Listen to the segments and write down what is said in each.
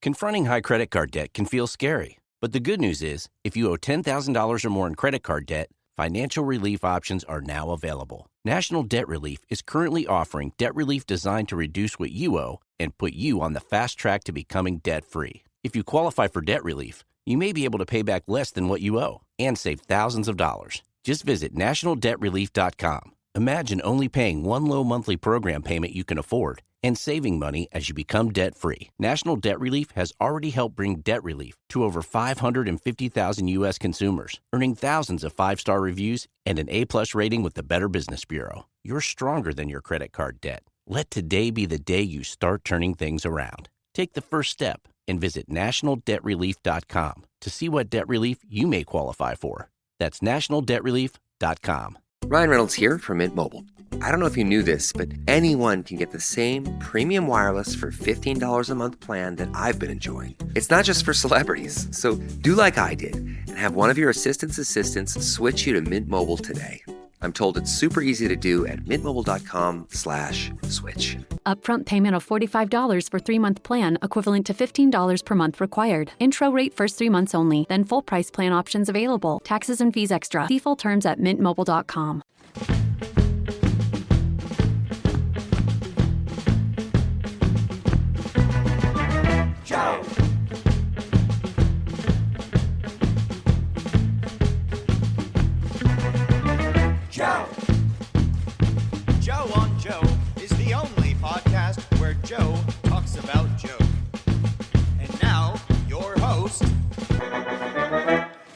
Confronting high credit card debt can feel scary, but the good news is, if you owe $10,000 or more in credit card debt, financial relief options are now available. National Debt Relief is currently offering debt relief designed to reduce what you owe and put you on the fast track to becoming debt-free. If you qualify for debt relief, you may be able to pay back less than what you owe and save thousands of dollars. Just visit nationaldebtrelief.com. Imagine only paying one low monthly program payment you can afford and saving money as you become debt-free. National Debt Relief has already helped bring debt relief to over 550,000 U.S. consumers, earning thousands of five-star reviews and an A-plus rating with the Better Business Bureau. You're stronger than your credit card debt. Let today be the day you start turning things around. Take the first step and visit nationaldebtrelief.com to see what debt relief you may qualify for. That's nationaldebtrelief.com. Ryan Reynolds here from Mint Mobile. I don't know if you knew this, but anyone can get the same premium wireless for $15 a month plan that I've been enjoying. It's not just for celebrities. So do like I did and have one of your assistants switch you to Mint Mobile today. I'm told it's super easy to do at mintmobile.com/switch. Upfront payment of $45 for 3-month plan, equivalent to $15 per month required. Intro rate first 3 months only, then full price plan options available. Taxes and fees extra. See full terms at mintmobile.com. Joe! Joe! Joe on Joe is the only podcast where Joe talks about Joe. And now, your host,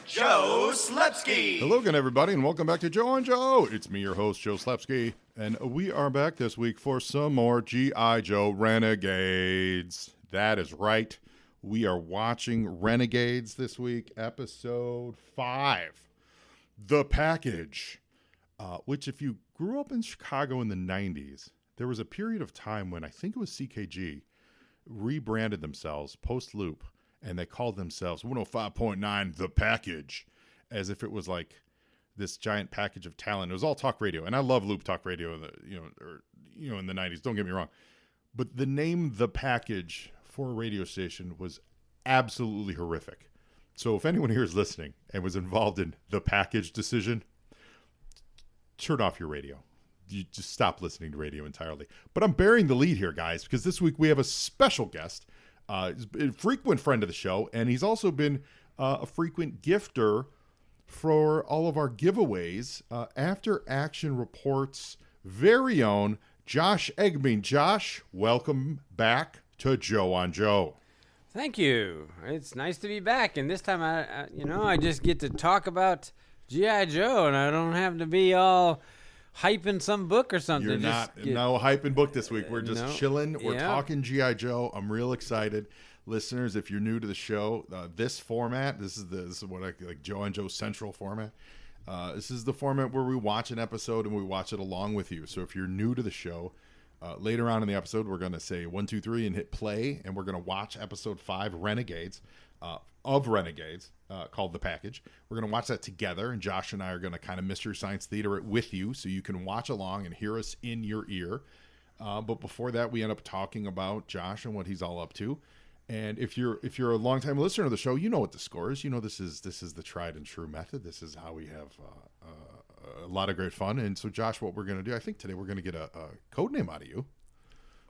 Joe Slepsky. Hello again, everybody, and welcome back to Joe on Joe. It's me, your host, Joe Slepsky, and we are back this week for some more G.I. Joe Renegades. That is right. We are watching Renegades this week, episode 5, The Package. Which, if you grew up in Chicago in the 90s, there was a period of time when I think it was CKG rebranded themselves post-Loop, and they called themselves 105.9 The Package, as if it was like this giant package of talent. It was all talk radio, and I love Loop talk radio, in the 90s. Don't get me wrong, but the name The Package for a radio station was absolutely horrific. So if anyone here is listening and was involved in the package decision, turn off your radio. You just stop listening to radio entirely. But I'm bearing the lead here, guys, because this week we have a special guest, a frequent friend of the show, and he's also been a frequent gifter for all of our giveaways. After Action Report's very own Josh Eggebeen. Josh, welcome back to Joe on Joe. Thank you. It's nice to be back, and this time I just get to talk about G.I. Joe, and I don't have to be all hyping some book or something. You're no hyping book this week. We're just chilling. We're talking G.I. Joe. I'm real excited. Listeners, if you're new to the show, this format, this is what I like, Joe and Joe Central format. This is the format where we watch an episode and we watch it along with you. So if you're new to the show, later on in the episode, we're going to say 1, 2, 3 and hit play, and we're going to watch episode 5, Renegades, called The Package. We're going to watch that together, and Josh and I are going to kind of Mystery Science Theater it with you so you can watch along and hear us in your ear. But before that, we end up talking about Josh and what he's all up to. And if you're a longtime listener to the show, you know what the score is. You know this is the tried and true method. This is how we have a lot of great fun. And so, Josh, what we're going to do, I think today we're going to get a code name out of you.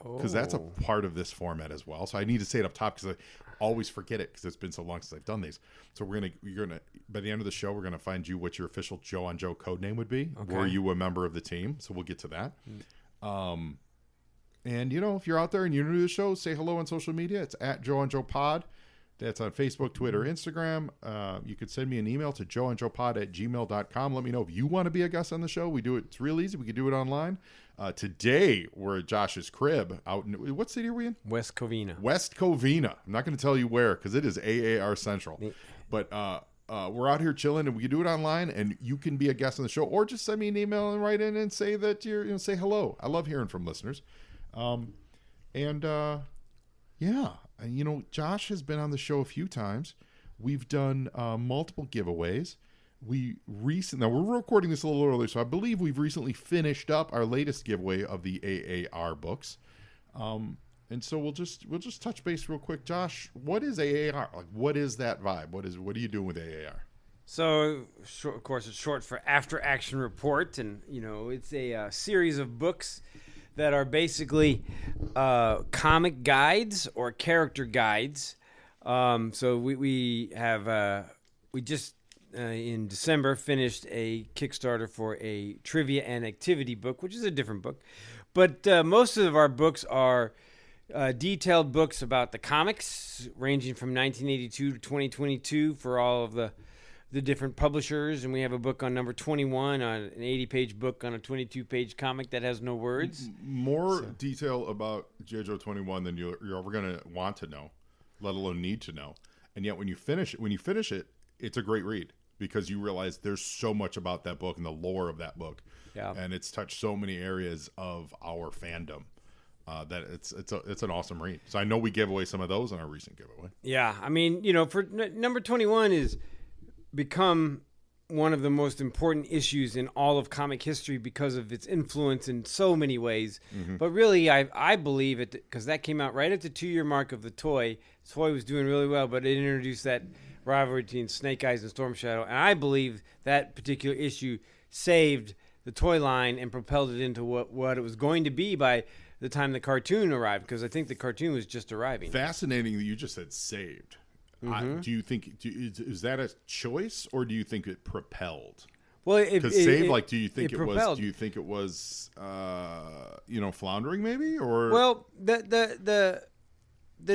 Because that's a part of this format as well. So I need to say it up top because I always forget it because it's been so long since I've done these. So you're gonna by the end of the show, we're gonna find you what your official Joe on Joe code name would be. Okay. Were you a member of the team? So we'll get to that. And if you're out there and you're new to the show, say hello on social media. It's at Joe on Joe Pod. That's on Facebook, Twitter, Instagram. You could send me an email to joeandjoepod@gmail.com. Let me know if you want to be a guest on the show. We do it. It's real easy. We can do it online. Today, we're at Josh's crib out in, what city are we in? West Covina. West Covina. I'm not going to tell you where because it is AAR Central. But we're out here chilling, and we can do it online, and you can be a guest on the show, or just send me an email and write in and say that say hello. I love hearing from listeners. Josh has been on the show a few times. We've done multiple giveaways. Now we're recording this a little early, so I believe we've recently finished up our latest giveaway of the AAR books. And so we'll just touch base real quick. Josh, what is AAR? Like, what is that vibe? What are you doing with AAR? So, of course, it's short for After Action Report, and it's a series of books that are basically comic guides or character guides. So we just in December finished a Kickstarter for a trivia and activity book, which is a different book, but most of our books are detailed books about the comics, ranging from 1982 to 2022 for all of the different publishers. And we have a book on number 21, on an 80-page book on a 22-page comic that has no words. More detail about G.I. Joe 21 than you're ever going to want to know, let alone need to know. And yet when you finish it, it's a great read because you realize there's so much about that book and the lore of that book. Yeah. And it's touched so many areas of our fandom. That it's an awesome read. So I know we gave away some of those in our recent giveaway. Yeah, I mean, for number 21 is become one of the most important issues in all of comic history because of its influence in so many ways. Mm-hmm. But really, I believe it because that came out right at the 2-year mark of the toy. The toy was doing really well, but it introduced that rivalry between Snake Eyes and Storm Shadow, and I believe that particular issue saved the toy line and propelled it into what it was going to be by the time the cartoon arrived, because I think the cartoon was just arriving. Fascinating that you just said saved. Mm-hmm. Do you think is that a choice, or do you think it propelled? Well, because saved, do you think it was? Do you think it was, floundering maybe, or? Well, the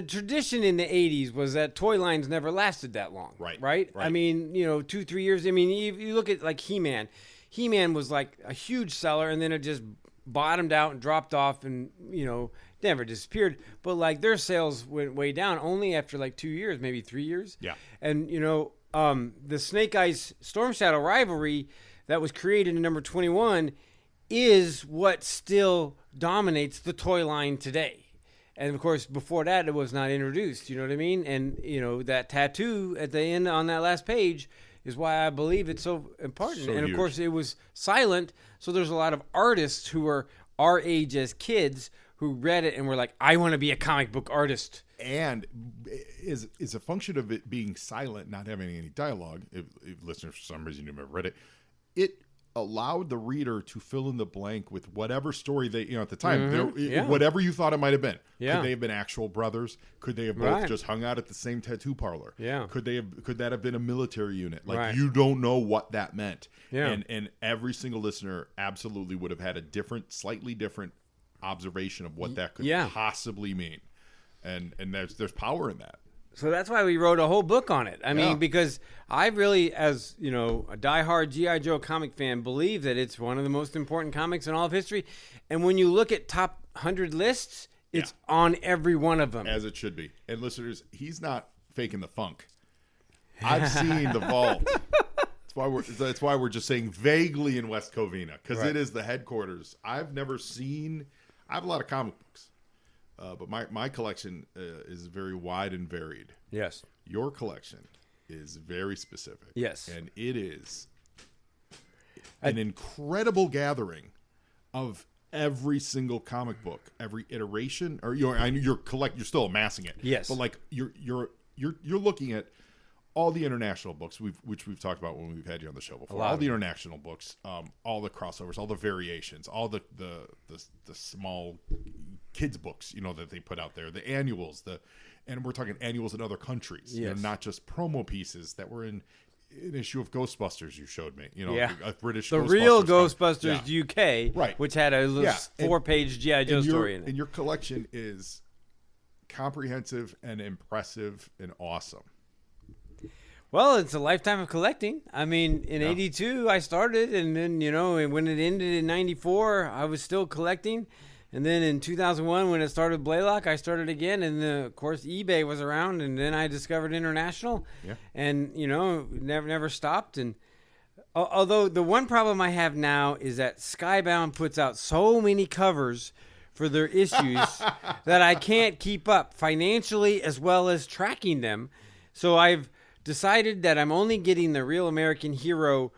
tradition in the 80s was that toy lines never lasted that long. Right. I mean, 2-3 years. I mean, you look at like He-Man. He-Man was like a huge seller, and then it just bottomed out and dropped off and, never disappeared. But like their sales went way down only after like 2 years, maybe 3 years. Yeah. And, the Snake Eyes Storm Shadow rivalry that was created in number 21 is what still dominates the toy line today. And of course, before that, it was not introduced. You know what I mean? And, that tattoo at the end on that last page is why I believe it's so important. So and, of course, it was silent. So there's a lot of artists who are our age as kids who read it and were like, I want to be a comic book artist. And is a function of it being silent, not having any dialogue, if listeners for some reason you've never read it, it allowed the reader to fill in the blank with whatever story they, at the time, whatever you thought it might have been. Yeah. Could they have been actual brothers? Could they have both just hung out at the same tattoo parlor? Yeah. Could that have been a military unit? Like you don't know what that meant. Yeah. And every single listener absolutely would have had a slightly different observation of what that could possibly mean. And there's power in that. So that's why we wrote a whole book on it. I mean, because I really, as a diehard G.I. Joe comic fan, believe that it's one of the most important comics in all of history. And when you look at top 100 lists, it's on every one of them. As it should be. And listeners, he's not faking the funk. I've seen the vault. That's why we're just saying vaguely in West Covina, because it is the headquarters. I have a lot of comic books. But my collection is very wide and varied. Yes. Your collection is very specific. Yes. And it is an incredible gathering of every single comic book, every iteration. Or you're still amassing it. Yes. But like you're looking at all the international books which we've talked about when we've had you on the show before. All the international books, all the crossovers, all the variations, all the small kids books, that they put out there, the annuals, and we're talking annuals in other countries, not just promo pieces that were in an issue of Ghostbusters you showed me, a British the Ghostbusters real Ghostbusters UK, which had a little 4-page G.I. Joe story in it. And your collection is comprehensive and impressive and awesome. Well, it's a lifetime of collecting. I mean, in 82, I started, and then, when it ended in 94, I was still collecting. And then in 2001, when it started Blaylock, I started again. And, of course, eBay was around, and then I discovered International. Yeah. And, never stopped. And although the one problem I have now is that Skybound puts out so many covers for their issues that I can't keep up financially as well as tracking them. So I've decided that I'm only getting the Real American Hero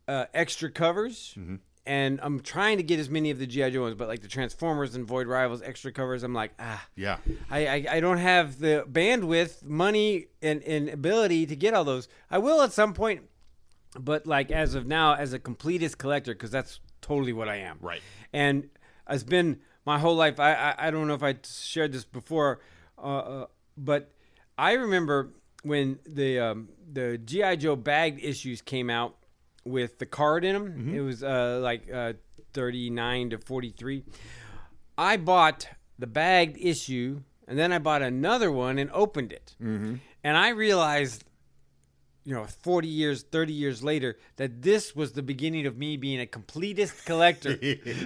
extra covers, and I'm trying to get as many of the G.I. Joe ones, but like the Transformers and Void Rivals extra covers, I'm like, Yeah. I don't have the bandwidth, money, and ability to get all those. I will at some point, but like as of now, as a completist collector, because that's totally what I am. Right. And it's been my whole life. I don't know if I shared this before, but I remember when the G.I. Joe bagged issues came out with the card in them. Mm-hmm. It was 39 to 43. I bought the bagged issue, and then I bought another one and opened it. Mm-hmm. And I realized, 40 years, 30 years later, that this was the beginning of me being a completist collector.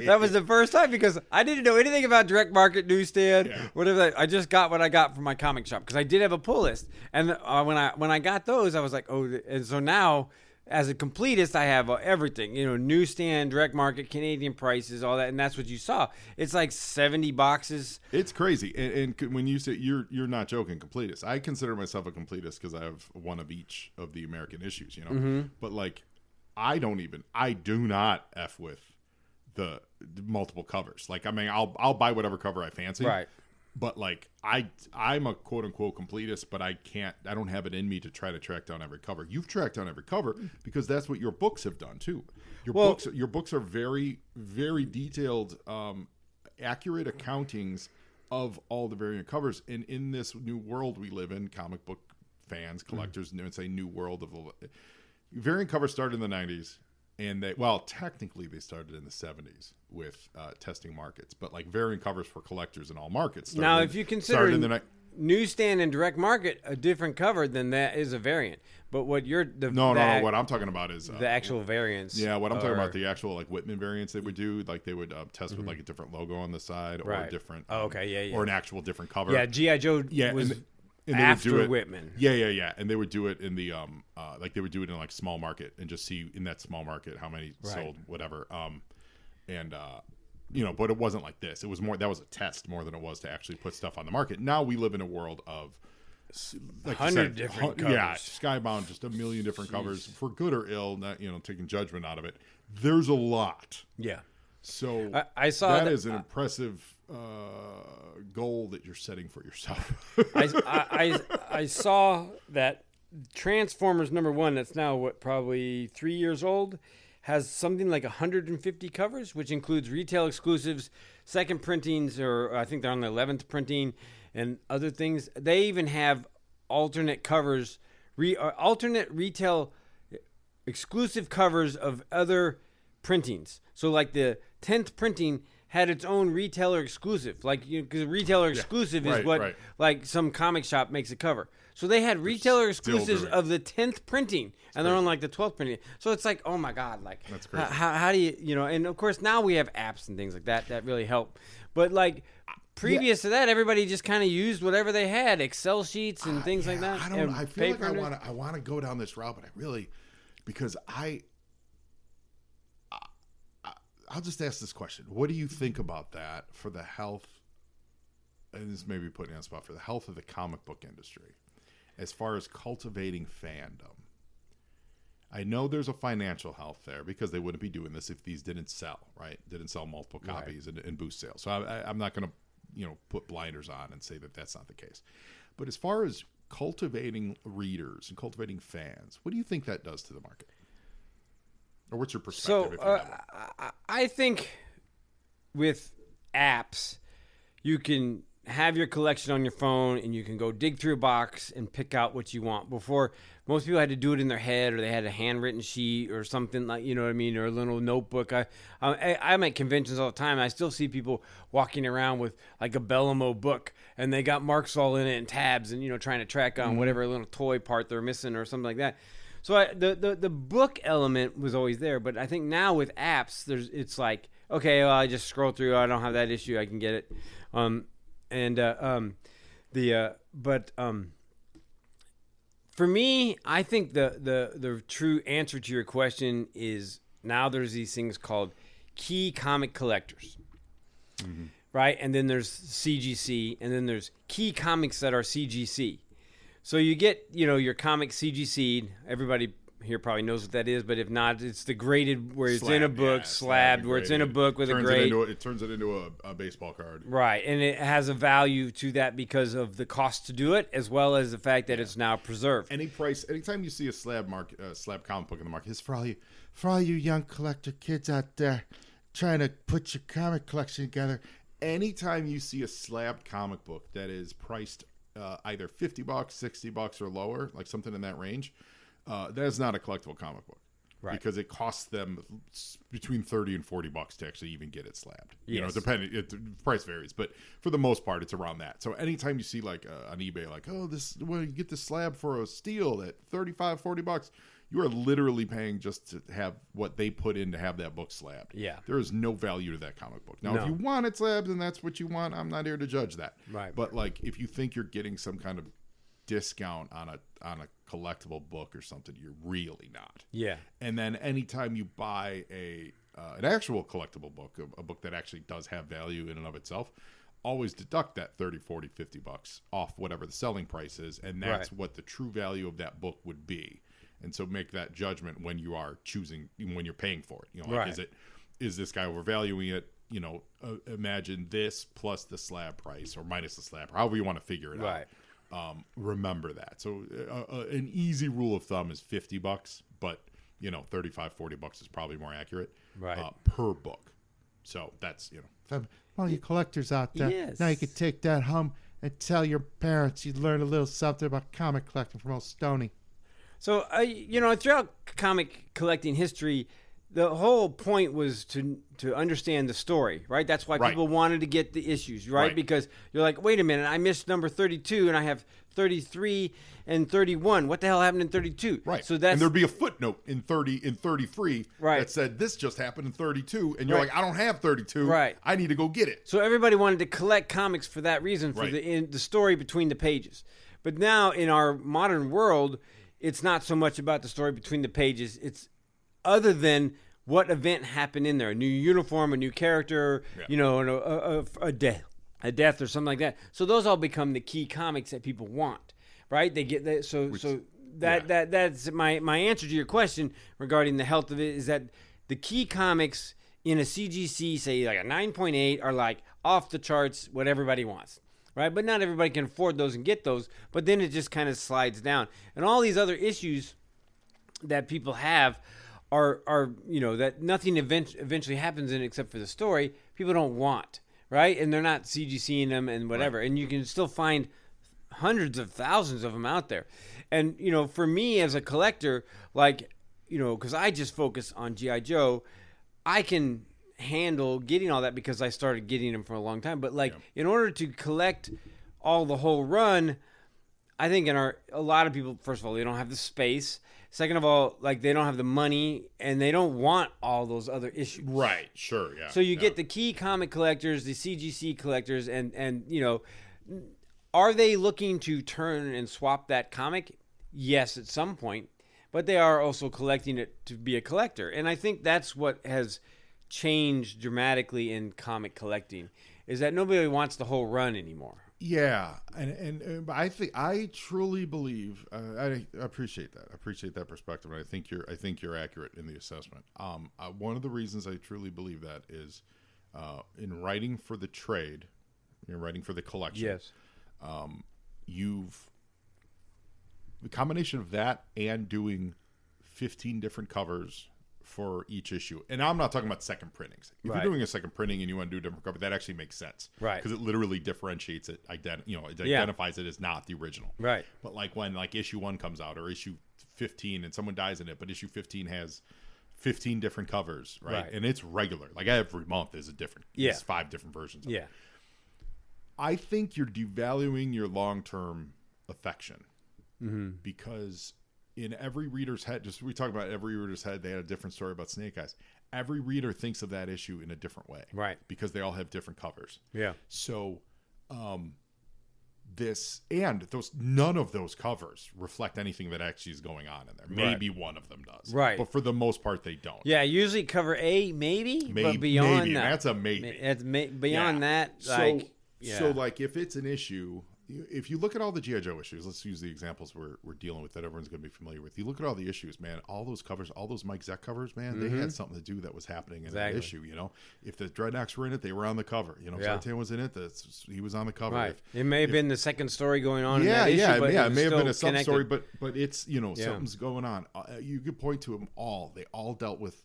That was the first time, because I didn't know anything about direct market, newsstand, whatever. I just got what I got from my comic shop, because I did have a pull list. And when I got those, I was like, oh, and so now, as a completist, I have everything, newsstand, direct market, Canadian prices, all that, and that's what you saw. It's like 70 boxes. It's crazy, and when you say you're not joking, completist. I consider myself a completist because I have one of each of the American issues, Mm-hmm. But like, I do not f with the multiple covers. Like, I mean, I'll buy whatever cover I fancy, Right. But like, I'm a quote unquote completist, but I don't have it in me to try to track down every cover. You've tracked down every cover because that's what your books have done too. Your books are very, very detailed, accurate accountings of all the variant covers. And in this new world we live in, comic book fans, collectors, and say new world of variant covers started in the 90s. And technically they started in the 70s with testing markets, but like variant covers for collectors in all markets. Now, if you consider newsstand and direct market a different cover, then that is a variant. But what no, what I'm talking about is the actual variants. Yeah, what I'm talking about, the actual like Whitman variants they would do, like they would test with like a different logo on the side or a different, or an actual different cover. Yeah, G.I. Joe was and they after would do it, Whitman. Yeah, and they would do it in the like they would do it in like small market and just see in that small market how many sold, whatever. But it wasn't like this. It was more, that was a test more than it was to actually put stuff on the market. Now we live in a world of like 100 different covers. Yeah, skybound, just a million different covers for good or ill. Not taking judgment out of it. There's a lot. Yeah. So I saw that is an impressive goal that you're setting for yourself. I saw that Transformers #1, that's now probably 3 years old, has something like 150 covers, which includes retail exclusives, second printings, or I think they're on the 11th printing, and other things. They even have alternate covers, alternate retail exclusive covers of other printings. So like the 10th printing had its own retailer exclusive, like, because retailer exclusive is what like some comic shop makes a cover. So they had retailer exclusives of the 10th printing, and they're on like the 12th printing. So it's like, oh my God, like that's crazy. How do you, and of course now we have apps and things like that really help. But like previous to that, everybody just kind of used whatever they had, Excel sheets and things like that. I feel like I want to go down this route, but I really, because I'll just ask this question. What do you think about that for the health, and this may be putting on the spot, for the health of the comic book industry, as far as cultivating fandom? I know there's a financial health there because they wouldn't be doing this if these didn't sell, right? Didn't sell multiple copies and boost sales. So I'm not going to, put blinders on and say that that's not the case. But as far as cultivating readers and cultivating fans, what do you think that does to the market? Or what's your perspective? So I think with apps, you can have your collection on your phone and you can go dig through a box and pick out what you want. Before, most people had to do it in their head, or they had a handwritten sheet or something, like, you know what I mean, or a little notebook. I'm at conventions all the time. I still see people walking around with like a Bellamo book, and they got marks all in it and tabs, and trying to track on whatever little toy part they're missing or something like that. So the book element was always there, but I think now with apps, it's like, okay, well, I just scroll through. I don't have that issue. I can get it. For me, I think the true answer to your question is now there's these things called key comic collectors, right? And then there's CGC, and then there's key comics that are CGC. So you get, your comic CGC'd. Everybody here probably knows what that is, but if not, it's the graded where it's in a Slab, book, yeah, slabbed, where it's in a book with a grade. It turns it into a baseball card. Right, and it has a value to that because of the cost to do it, as well as the fact that it's now preserved. Anytime you see a slab comic book in the market, it's for all you young collector kids out there trying to put your comic collection together. Anytime you see a slabbed comic book that is priced either $50, $60, or lower, like something in that range, that is not a collectible comic book, right? Because it costs them between $30 and $40 to actually even get it slabbed. You know, depending, the price varies, but for the most part, it's around that. So anytime you see like on eBay, like, oh, you get this slab for a steal at $35, $40, you are literally paying just to have what they put in to have that book slabbed. Yeah, there is no value to that comic book. Now, if you want it slabbed and that's what you want, I'm not here to judge that. Right. But like, if you think you're getting some kind of discount on a collectible book or something, you're really not. Yeah. And then anytime you buy an actual collectible book, a book that actually does have value in and of itself, always deduct that $30, $40, $50 off whatever the selling price is, and that's what the true value of that book would be. And so make that judgment when you are choosing, when you're paying for it. You know, like, is this guy overvaluing it? You know, imagine this plus the slab price or minus the slab, however you want to figure it out. Remember that. So an easy rule of thumb is $50, but you know, $35, $40 is probably more accurate per book. So that's, you know, all you collectors out there, now you can take that home and tell your parents you learned a little something about comic collecting from old Stoney. So you know, throughout comic collecting history, the whole point was to understand the story, right? That's why people wanted to get the issues, right? Because you're like, wait a minute, I missed number 32 and I have 33 and 31. What the hell happened in 32? Right. So that's, and there'd be a footnote in 33 that said this just happened in 32, and you're like, I don't have 32. Right. I need to go get it. So everybody wanted to collect comics for that reason, for the story between the pages. But now in our modern world, it's not so much about the story between the pages. It's other than what event happened in there, a new uniform, a new character, you know, a death or something like that. So those all become the key comics that people want, right? They get that. That's my answer to your question regarding the health of it, is that the key comics in a CGC, say like a 9.8, are like off the charts, what everybody wants. Right, but not everybody can afford those and get those. But then it just kind of slides down, and all these other issues that people have are you know, that nothing eventually happens in except for the story. People don't want, right, and they're not CGCing them and whatever. And you can still find hundreds of thousands of them out there. And you know, for me as a collector, like, you know, because I just focus on G.I. Joe, I can handle getting all that because I started getting them for a long time. But like, in order to collect all the whole run, I think a lot of people, first of all, they don't have the space. Second of all, like, they don't have the money, and they don't want all those other issues. Right. Sure. Yeah. So you get the key comic collectors, the CGC collectors, and you know, are they looking to turn and swap that comic? Yes, at some point, but they are also collecting it to be a collector. And I think that's what has changed dramatically in comic collecting, is that nobody wants the whole run anymore. Yeah, and I truly believe, I appreciate that. I appreciate that perspective, and I think you're accurate in the assessment. One of the reasons I truly believe that is in writing for the trade, you're writing for the collection. Yes. The combination of that and doing 15 different covers for each issue. And I'm not talking about second printings. If you're doing a second printing and you want to do a different cover, that actually makes sense. Right. Because it literally differentiates it, identifies it as not the original. Right. But like when like issue 1 comes out, or issue 15 and someone dies in it, but issue 15 has 15 different covers, right? And it's regular. Like every month is a different, it's 5 different versions of it. I think you're devaluing your long-term affection, because in every reader's head, we talk about every reader's head, they had a different story about Snake Eyes. Every reader thinks of that issue in a different way. Right. Because they all have different covers. Yeah. So none of those covers reflect anything that actually is going on in there. Maybe one of them does. Right. But for the most part, they don't. Yeah, usually cover A, maybe, but beyond that. That's a maybe. It's beyond that, like... So, like, if it's an issue if you look at all the G.I. Joe issues, let's use the examples we're dealing with that everyone's going to be familiar with. You look at all the issues, man, all those covers, all those Mike Zeck covers, man, they had something to do that was happening in that issue, you know. If the Dreadnoks were in it, they were on the cover. You know, if Zartan was in it, he was on the cover. Right. It may have been the second story going on in that issue, but it may have been a sub-story, but it's, you know, something's going on. You could point to them all. They all dealt with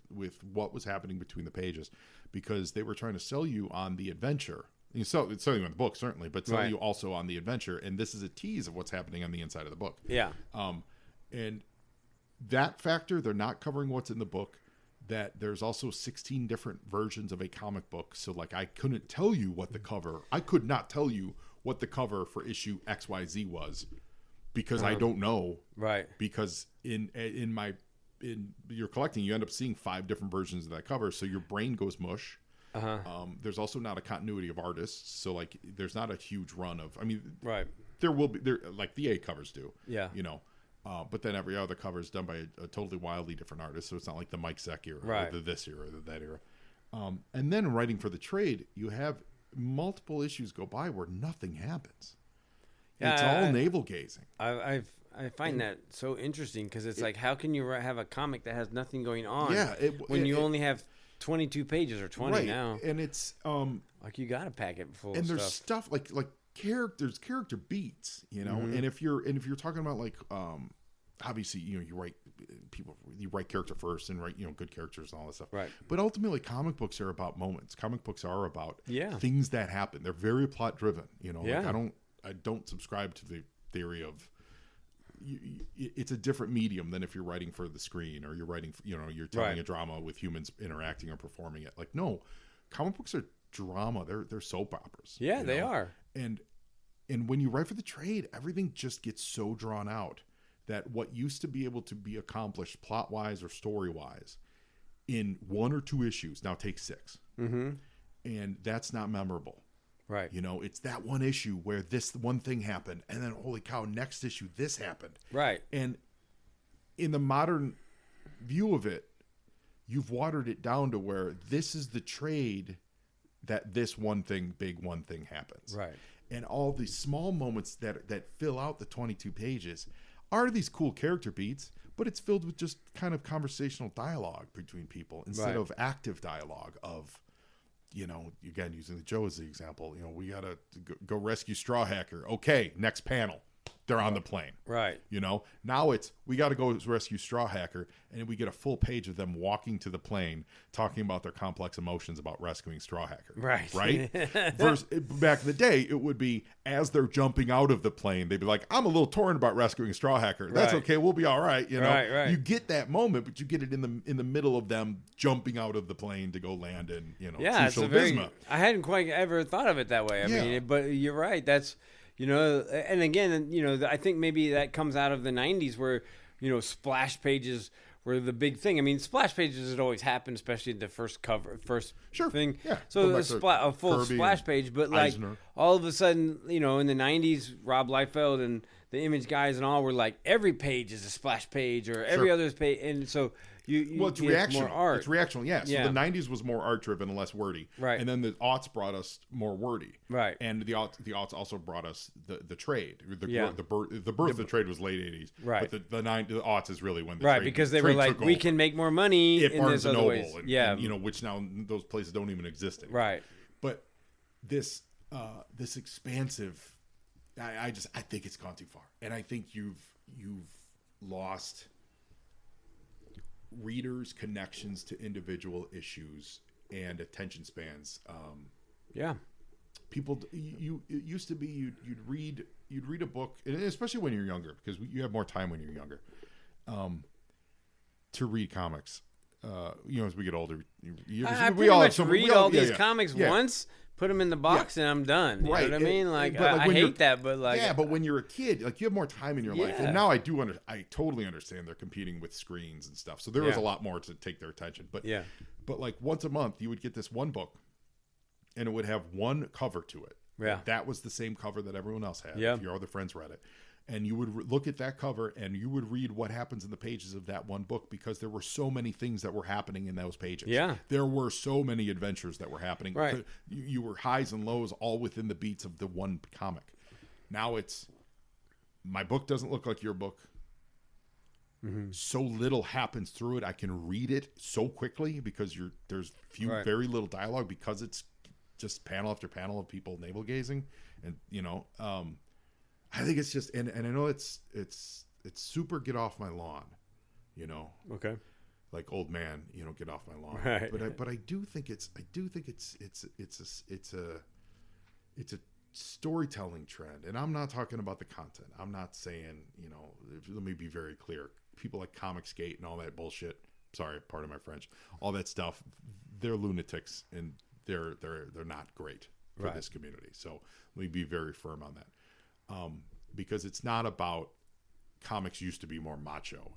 what was happening between the pages because they were trying to sell you on the adventure. It's selling you on the book, certainly, but selling you also on the adventure. And this is a tease of what's happening on the inside of the book. Yeah. And that factor, they're not covering what's in the book, that there's also 16 different versions of a comic book. So, like, I couldn't tell you what the cover, I could not tell you what the cover for issue XYZ was because I don't know. Right. Because in your collecting, you end up seeing 5 different versions of that cover. So your brain goes mush. There's also not a continuity of artists, so like there's not a huge run of. I mean, there will be like the A covers do, you know, but then every other cover is done by a totally wildly different artist, so it's not like the Mike Zeck era, or the this era, or that era. And then writing for the trade, you have multiple issues go by where nothing happens. It's all navel gazing. I find that so interesting because it's like, how can you have a comic that has nothing going on? Yeah, when you only have 22 pages or 20 now, and it's like you got to pack it full. And of there's stuff like character beats, you know. And if you're talking about like obviously, you know, you write character first and write, you know, good characters and all that stuff. Right. But ultimately, comic books are about moments. Comic books are about things that happen. They're very plot driven. You know, like I don't subscribe to the theory of. It's a different medium than if you're writing for the screen or you're writing, you know, you're telling a drama with humans interacting or performing it. Like, no, comic books are drama. They're soap operas. Yeah, they are. And when you write for the trade, everything just gets so drawn out that what used to be able to be accomplished plot wise or story wise in 1 or 2 issues now takes 6. And that's not memorable. Right. You know, it's that one issue where this one thing happened, and then holy cow, next issue this happened. Right. And in the modern view of it, you've watered it down to where this is the trade that this big one thing happens. Right. And all these small moments that fill out the 22 pages are these cool character beats, but it's filled with just kind of conversational dialogue between people instead of active dialogue of, you know, again, using the Joe as the example, you know, we got to go rescue Straw Hacker. Okay, next panel. They're on the plane. Right. You know, now we got to go rescue Straw Hacker, and we get a full page of them walking to the plane, talking about their complex emotions about rescuing Straw Hacker. Right. Right? Versus, back in the day, it would be as they're jumping out of the plane, they'd be like, I'm a little torn about rescuing Straw Hacker. That's okay. We'll be all right. You know, right. You get that moment, but you get it in the middle of them jumping out of the plane to go land in, you know, it's I hadn't quite ever thought of it that way. I mean, but you're right. That's, you know, and again, you know, I think maybe that comes out of the 90s where, you know, splash pages were the big thing. I mean, splash pages had always happened, especially the first thing. Yeah. So a full Kirby splash page, but like Eisner. All of a sudden, you know, in the 90s, Rob Liefeld and the Image guys and all were like, every page is a splash page or every other page. And so it's reactional. More art. It's reactional, yeah. So the 90s was more art driven and less wordy. Right. And then the aughts brought us more wordy. Right. And the aughts also brought us the trade. The birth of the trade was late 80s. Right. But the aughts is really when the trade. Right, because they were like, we can make more money in Barnes and Noble. And, you know, which now those places don't even exist anymore. Right. But this expansive, I think it's gone too far. And I think you've lost readers' connections to individual issues and attention spans. People, it used to be you'd read a book, and especially when you're younger, because you have more time when you're younger, to read comics. You know, as we get older, we all read all these comics once. Put them in the box and I'm done. You know what I mean? Like, I hate that, but like... Yeah, but when you're a kid, like, you have more time in your life. And now I totally understand they're competing with screens and stuff. So there is a lot more to take their attention. But like, once a month, you would get this one book, and it would have one cover to it. Yeah. That was the same cover that everyone else had. Yeah. If your other friends read it. And you would look at that cover, and you would read what happens in the pages of that one book, because there were so many things that were happening in those pages. Yeah. There were so many adventures that were happening. Right. You were highs and lows all within the beats of the one comic. Now it's my book doesn't look like your book. So little happens through it. I can read it so quickly because there's very little dialogue because it's just panel after panel of people navel gazing, and I think it's just and I know it's super get off my lawn, Okay. like old man, get off my lawn. Right. But I do think it's a storytelling trend, and I'm not talking about the content. I'm not saying, let me be very clear. People like Comicsgate and all that bullshit. Sorry, pardon my French. All that stuff, they're lunatics and they're not great for this community. So let me be very firm on that. Because it's not about comics used to be more macho.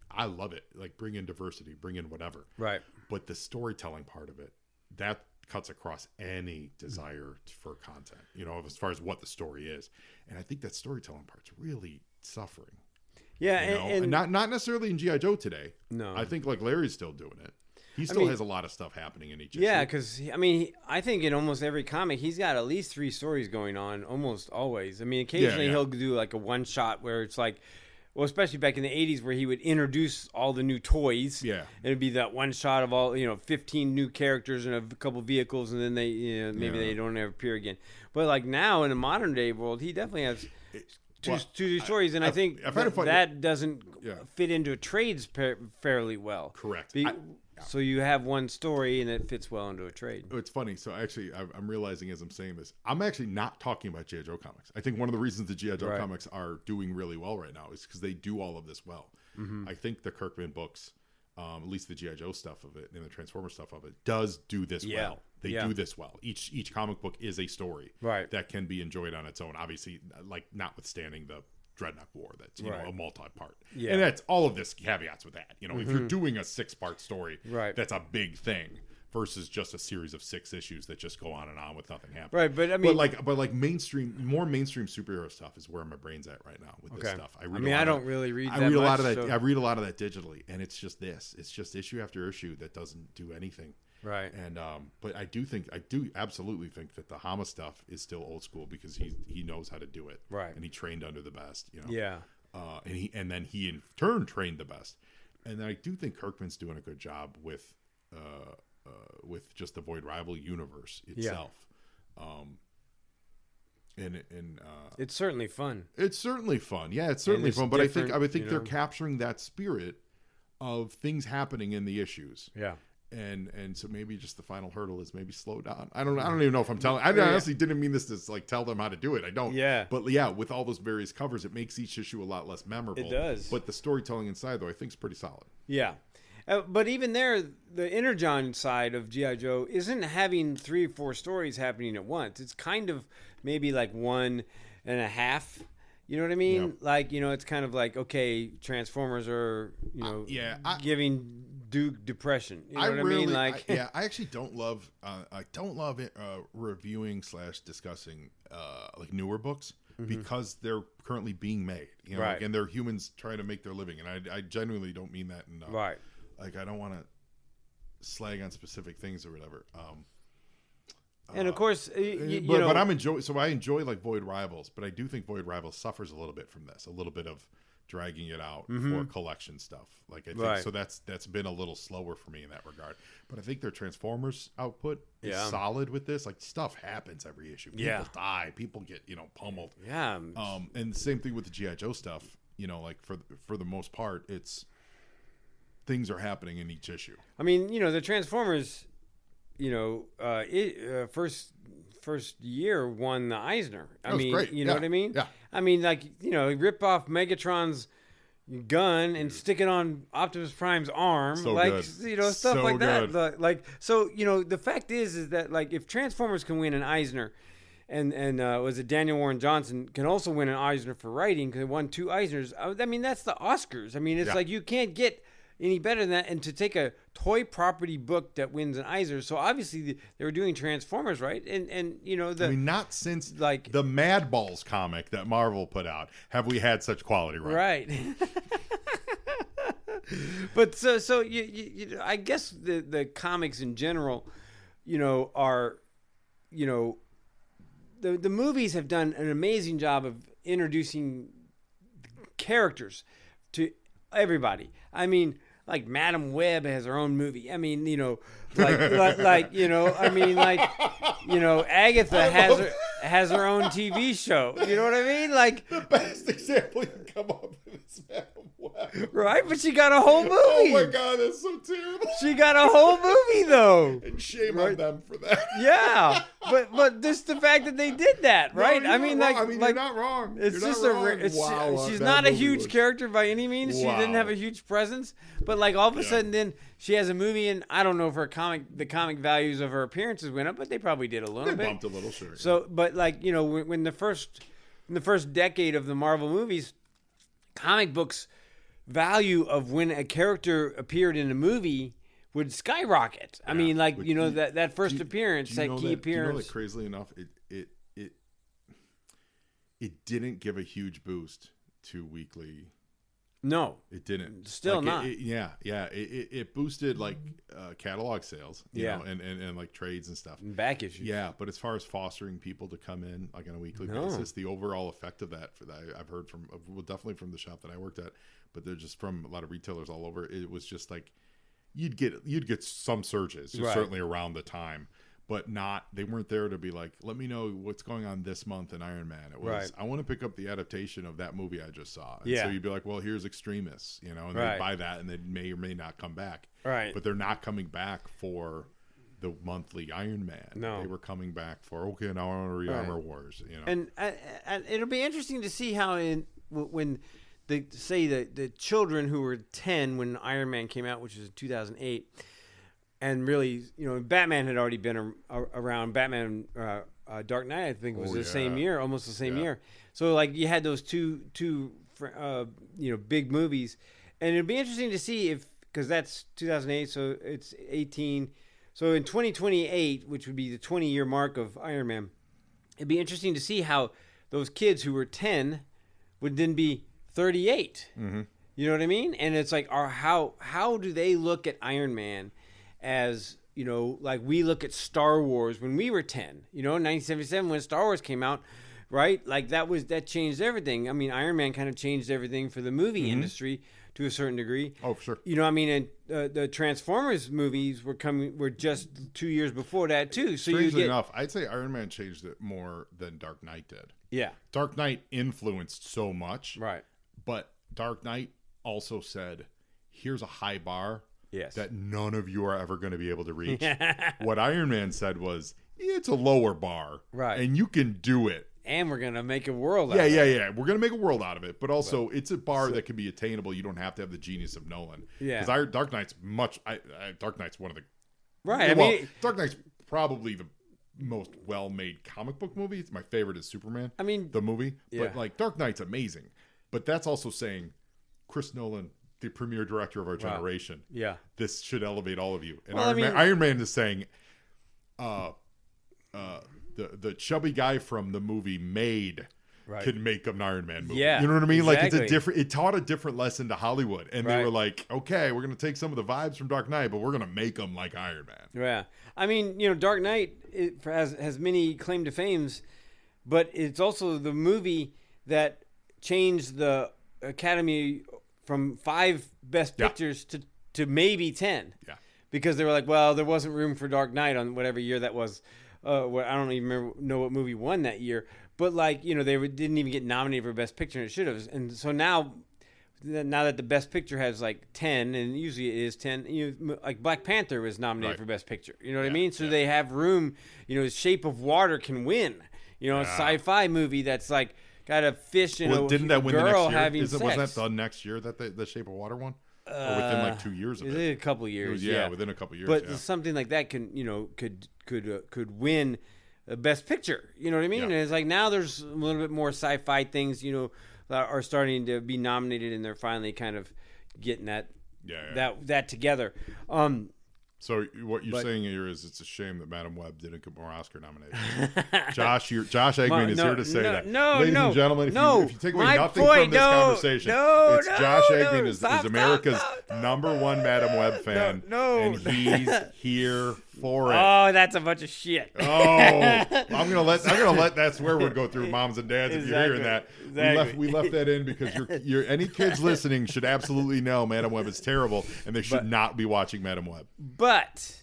I love it. Like, bring in diversity, bring in whatever. Right. But the storytelling part of it, that cuts across any desire for content, as far as what the story is. And I think that storytelling part's really suffering. Yeah. And not necessarily in G.I. Joe today. No. I think like Larry's still doing it. He still has a lot of stuff happening in each issue. Yeah, because, I think in almost every comic, he's got at least 3 stories going on, almost always. Occasionally he'll do like a one-shot where it's like, well, especially back in the 80s where he would introduce all the new toys. Yeah. It'd be that one shot of all, 15 new characters and a couple vehicles, and then they, maybe they don't ever appear again. But like now in the modern day world, he definitely has two stories, and I think that doesn't fit into a trades fairly well. Correct. So you have one story, and it fits well into a trade. It's funny. So actually, I'm realizing as I'm saying this, I'm actually not talking about G.I. Joe comics. I think one of the reasons the G.I. Joe comics are doing really well right now is because they do all of this well. I think the Kirkman books, at least the G.I. Joe stuff of it and the Transformer stuff of it, does do this well. They do this well. Each comic book is a story that can be enjoyed on its own. Obviously, like notwithstanding the Dreadnought War, that's a multi-part, and that's all of this caveats with that. If you're doing a 6-part story, that's a big thing versus just a series of 6 issues that just go on and on with nothing happening. Right, but but like more mainstream superhero stuff is where my brain's at right now with this stuff. I don't really read. I read a lot of that. I read a lot of that digitally, and it's just this. It's just issue after issue that doesn't do anything. Right. And but I do absolutely think that the Hama stuff is still old school because he knows how to do it. Right. And he trained under the best, Yeah. And then he in turn trained the best. And I do think Kirkman's doing a good job with just the Void Rival universe itself. Yeah. It's certainly fun. It's certainly fun. Yeah, it's certainly fun. But I think they're capturing that spirit of things happening in the issues. Yeah. And so maybe just the final hurdle is maybe slow down. I don't even know if I'm telling. I honestly didn't mean this to like tell them how to do it. I don't. Yeah. But yeah, with all those various covers, it makes each issue a lot less memorable. It does. But the storytelling inside, though, I think is pretty solid. Yeah. But even there, the Energon side of G.I. Joe isn't having 3 or 4 stories happening at once. It's kind of maybe like 1.5. You know what I mean? Yep. Like, it's kind of like, okay, Transformers are, giving Duke depression. You know what I mean? Like, I actually don't love. I don't love it, reviewing / discussing like newer books because they're currently being made. Like, and they're humans trying to make their living, and I genuinely don't mean that. Like, I don't want to slag on specific things or whatever. And of course, but I'm enjoy. So I enjoy like Void Rivals, but I do think Void Rivals suffers a little bit from this, a little bit of dragging it out for collection stuff. Like I think so that's been a little slower for me in that regard. But I think their Transformers output is solid with this. Like stuff happens every issue. People die. People get pummeled. Yeah. And the same thing with the G.I. Joe stuff. Like for the most part, it's things are happening in each issue. I mean, the Transformers. First year won the Eisner. I mean, great. You know what I mean? Yeah. I mean, like, rip off Megatron's gun and stick it on Optimus Prime's arm. So like, good. Stuff so like good. That. The fact is that, like, if Transformers can win an Eisner, and was it Daniel Warren Johnson can also win an Eisner for writing because he won 2 Eisners. I mean, that's the Oscars. I mean, it's like you can't get any better than that, and to take a toy property book that wins an Eisner. So obviously they were doing Transformers, right? And not since like the Mad Balls comic that Marvel put out have we had such quality, right? But so you I guess the comics in general, are the movies have done an amazing job of introducing characters to everybody. I mean, like Madam Web has her own movie. I mean, like you know, I mean, like, you know, Agatha has her own TV show. You know what I mean? Like the best example you can come up with is Madam Web. Right, but she got a whole movie. Oh my God, that's so terrible. She got a whole movie though. And shame on them for that. Yeah, but just the fact that they did that, right? No, I mean, like, you're not wrong. It's You're just not wrong. Wow, she's that not a movie huge was- character by any means. She didn't have a huge presence, but like all of a sudden, then she has a movie, and I don't know if the comic values of her appearances went up, but they probably did a little bit. They bumped a little, sure. So, but like, you know, when in the first decade of the Marvel movies, comic books value of when a character appeared in a movie would skyrocket. I mean, like, you know, that first appearance, that key appearance. Do you know that crazily enough, it didn't give a huge boost to weekly. No, it didn't. Still not. It boosted like catalog sales, you know, and like trades and stuff, and back issues. Yeah, but as far as fostering people to come in like on a weekly basis, the overall effect of that, I've heard from, well, definitely from the shop that I worked at, but they're just from a lot of retailers all over. It was just like you'd get some surges, certainly around the time. But they weren't there to be like, let me know what's going on this month in Iron Man. It was, I want to pick up the adaptation of that movie I just saw. And so you'd be like, well, here's Extremis, you know, and they'd buy that and they may or may not come back. Right. But they're not coming back for the monthly Iron Man. No. They were coming back for, okay, now I want to read Armor Wars, you know. And it'll be interesting to see how when the children who were 10 when Iron Man came out, which was in 2008, and really, you know, Batman had already been around. Batman, Dark Knight, I think, was the same year, almost the same year. So, like, you had those two, big movies, and it'd be interesting to see because that's 2008, so it's 18. So in 2028, which would be the 20-year mark of Iron Man, it'd be interesting to see how those kids who were 10 would then be 38. Mm-hmm. You know what I mean? And it's like, how do they look at Iron Man? As, you know, like we look at Star Wars when we were 10, you know, 1977 when Star Wars came out, right? Like that changed everything. I mean, Iron Man kind of changed everything for the movie industry to a certain degree. Oh, for sure. You know, I mean, and the Transformers movies were just 2 years before that too. So strangely enough, I'd say Iron Man changed it more than Dark Knight did. Yeah. Dark Knight influenced so much. Right. But Dark Knight also said, here's a high bar. Yes. That none of you are ever going to be able to reach. What Iron Man said was, it's a lower bar. Right. And you can do it. And we're going to make a world out of it. Yeah. We're going to make a world out of it. But also, it's a bar that can be attainable. You don't have to have the genius of Nolan. Yeah. Because Dark Knight's Dark Knight's one of the... Right. Dark Knight's probably the most well-made comic book movie. My favorite is Superman. I mean... The movie. Yeah. But, like, Dark Knight's amazing. But that's also saying, Chris Nolan... the premier director of our generation. Yeah. This should elevate all of you. And Well, Iron Man is saying, the chubby guy from the movie Made can make an Iron Man movie. Yeah. You know what I mean? Exactly. Like it taught a different lesson to Hollywood. And they were like, okay, we're going to take some of the vibes from Dark Knight, but we're going to make them like Iron Man. Yeah. I mean, you know, Dark Knight has many claim to fames, but it's also the movie that changed the Academy from 5 Best Pictures to maybe 10. Yeah. Because they were like, well, there wasn't room for Dark Knight on whatever year that was. I don't even know what movie won that year. But, like, you know, they didn't even get nominated for Best Picture, and it should have. And so now that the Best Picture has, like, 10, and usually it is 10, like Black Panther was nominated for Best Picture. You know what I mean? So they have room. You know, Shape of Water can win. You know, a sci-fi movie that's, like, got a fish and didn't that win girl the next year? having sex. Wasn't that the next year that the Shape of Water won? Or within like 2 years of it? A couple of years. Within a couple of years. But something like that could win Best Picture. You know what I mean? Yeah. And it's like now there's a little bit more sci-fi things, you know, that are starting to be nominated, and they're finally kind of getting that together. So what you're saying here is it's a shame that Madam Web didn't get more Oscar nominations. Josh Eggebeen is here to say that. Ladies and gentlemen, if you take away nothing from this conversation, Josh Eggebeen is America's #1 Madam Web fan. And he's here for it. Oh, that's a bunch of shit. Oh, I'm gonna let that swear word go through, moms and dads. If you're hearing that, we left that in because any kids listening should absolutely know Madam Web is terrible and they should not be watching Madam Web. But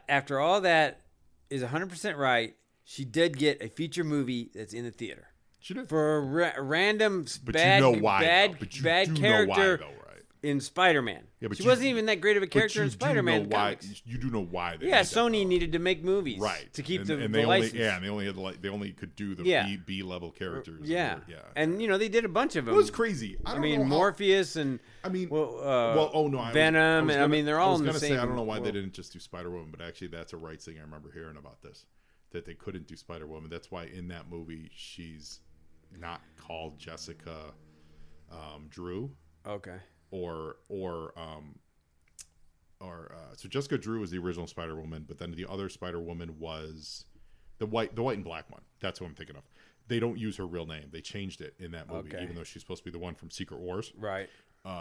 after all that is 100% right, she did get a feature movie that's in the theater. She did for a random but bad, you know why, bad, but you bad do character know why, though, right? In Spider-Man. Yeah, but she wasn't even that great of a character in Spider-Man. You do know why. Sony needed to make movies, right, to keep the license. And they only could do the B level characters. Yeah, and they did a bunch of them. It was crazy. I mean, Morpheus and Venom, they're all in the same. I don't know why they didn't just do Spider-Woman, but actually, that's a rights thing. I remember hearing about this, that they couldn't do Spider-Woman. That's why in that movie she's not called Jessica Drew. Okay. So Jessica Drew was the original Spider-Woman, but then the other Spider-Woman was the white and black one. That's what I'm thinking of. They don't use her real name. They changed it in that movie, even though she's supposed to be the one from Secret Wars. Right.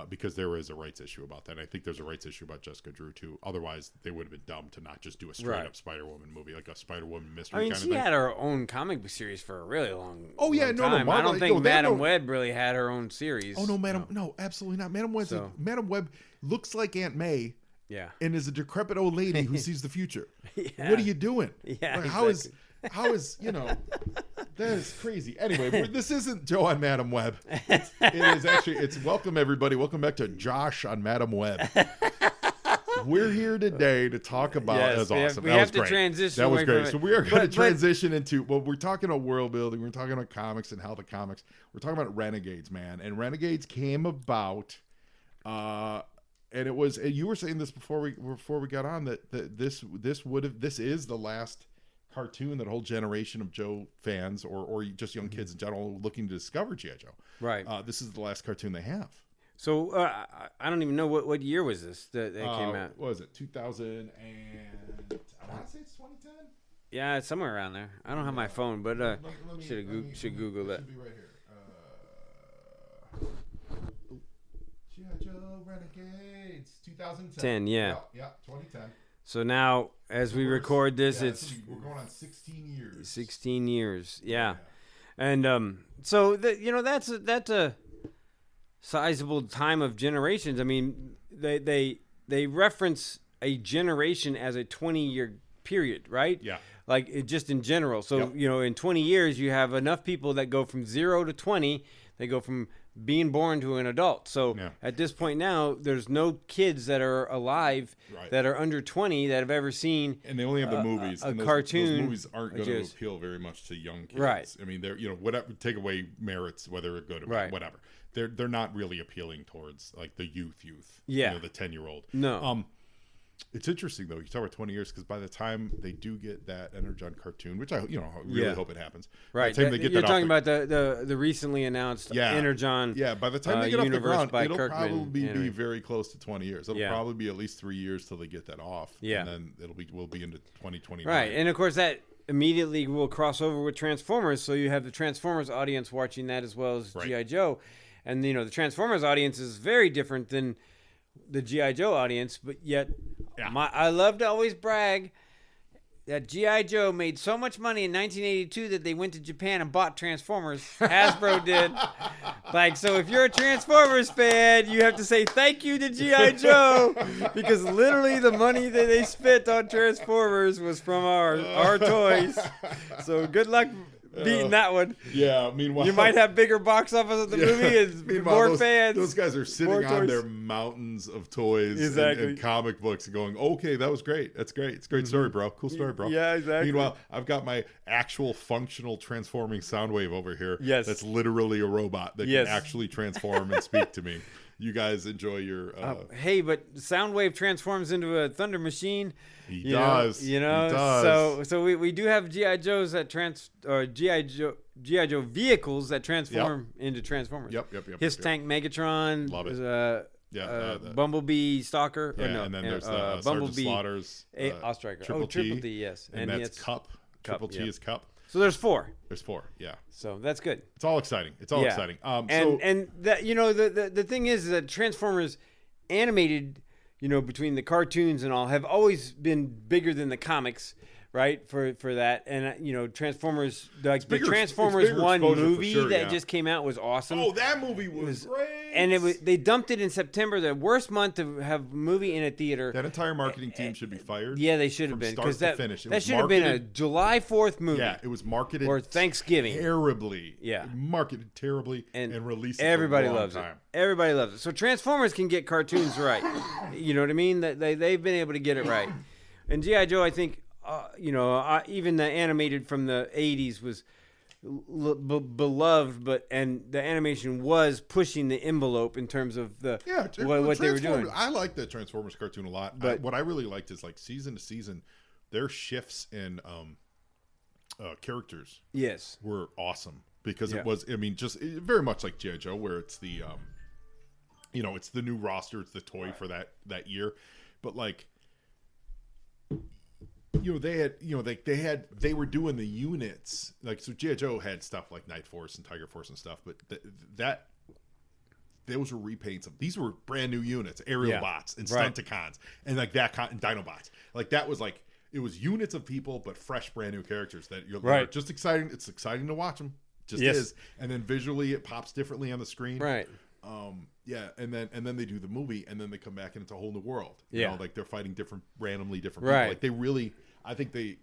Because there is a rights issue about that. And I think there's a rights issue about Jessica Drew too. Otherwise, they would have been dumb to not just do a straight up Spider-Woman movie, like a Spider-Woman mystery kind of thing. She had her own comic book series for a really long time. No, I don't think Madam Web really had her own series. Oh, no, no, absolutely not. Madam Web looks like Aunt May. Yeah. And is a decrepit old lady who sees the future. Yeah. What are you doing? Yeah. Like, how is that is crazy. Anyway, this isn't Joe on Madam Web. It is actually, it's welcome everybody. Welcome back to Josh on Madam Web. We're here today to talk about, that's awesome. That was great. Transition. That was great. So we are going to transition into, we're talking about world building. We're talking about comics and how the comics, we're talking about Renegades, man. And Renegades came about, and it was, you were saying this before we got on, that this is the last cartoon that a whole generation of Joe fans or just young kids in general looking to discover G.I. Joe. Right. This is the last cartoon they have. So I don't even know what year was this that came out. What was it? 2000 and I want to say it's 2010. Yeah, it's somewhere around there. I don't have my phone, but should Google that. It should be right here. G.I. Joe Renegades 2010. Yeah, 2010. So now, as we record this, we're going on 16 years. 16 years, yeah. And so that's a sizable time of generations. I mean, they reference a generation as a 20-year period, right? Yeah. Like just in general. So in 20 years, you have enough people that go from 0 to 20. They go from being born to an adult. So at this point now, there's no kids that are alive that are under 20 that have ever seen. And they only have the movies. A cartoon. Those movies aren't going to appeal very much to young kids. Right. I mean, they're whatever, take away merits, whether it's good or bad, whatever. They're not really appealing towards like the youth. Yeah. The 10-year-old. No. It's interesting though. You talk about 20 years because by the time they do get that Energon cartoon, which I really hope it happens. Right. By the time they get You're talking about the recently announced Energon. Yeah. By the time they get off the ground, it'll Kirkman, probably be very close to 20 years. It'll probably be at least 3 years till they get that off. Yeah. And then we'll be into 2029. Right. And of course that immediately will cross over with Transformers. So you have the Transformers audience watching that as well as G.I. Joe. And the Transformers audience is very different than the G.I. Joe audience, but yet I love to always brag that G.I. Joe made so much money in 1982 that they went to Japan and bought Transformers. Hasbro did. So if you're a Transformers fan, you have to say thank you to G.I. Joe because literally the money that they spent on Transformers was from our toys. So good luck beating that one. Yeah, meanwhile, you might have bigger box office of the movie and more fans. Those guys are sitting on their mountains of toys and comic books and going, okay, that was great. That's great. It's a great story, bro. Cool story, bro. Yeah, exactly. Meanwhile, I've got my actual functional transforming Soundwave over here. Yes. That's literally a robot that can actually transform and speak to me. You guys enjoy your... hey, but Soundwave transforms into a thunder machine. He does. He does. So we do have G.I. Joes that G.I. Joe vehicles that transform into Transformers. Yep. His Tank Megatron. Love it. Bumblebee Stalker. And then there's Bumblebee. Sergeant Slaughter's Ostriker. Triple T, yes. And that's Cup. Triple T is Cup. So there's 4. There's 4, yeah. So that's good. It's all exciting. And that the thing is that Transformers animated, between the cartoons and all, have always been bigger than the comics, right? For that, and Transformers, like the Transformers 1 movie that just came out was awesome. Oh, that movie was great. And they dumped it in September, the worst month to have a movie in a theater. That entire marketing team should be fired. Yeah, they should have been, because that should have been a July 4th movie. Yeah, it was marketed or Thanksgiving terribly. Yeah, marketed terribly and released. Everybody loves it. Everybody loves it. So Transformers can get cartoons right. You know what I mean? They've been able to get it right. And G.I. Joe, I think, even the animated from the 80s was beloved, and the animation was pushing the envelope in terms of what they were doing. I like the Transformers cartoon a lot. But what I really liked is, like, season to season, their shifts in characters were awesome, because it was, just very much like G.I. Joe, where it's the it's the new roster, it's the toy for that year. But, like, they were doing the units, like, so G.I. Joe had stuff like Night Force and Tiger Force and stuff, but those were repaints of, these were brand new units, aerial bots and Stunticons and like that, and Dinobots. Like, that was like, it was units of people, but fresh brand new characters that you're just exciting. It's exciting to watch them. Just is. And then visually it pops differently on the screen. Right. And then they do the movie, and then they come back and it's a whole new world. Like, they're fighting randomly different people. Like, they really, I think they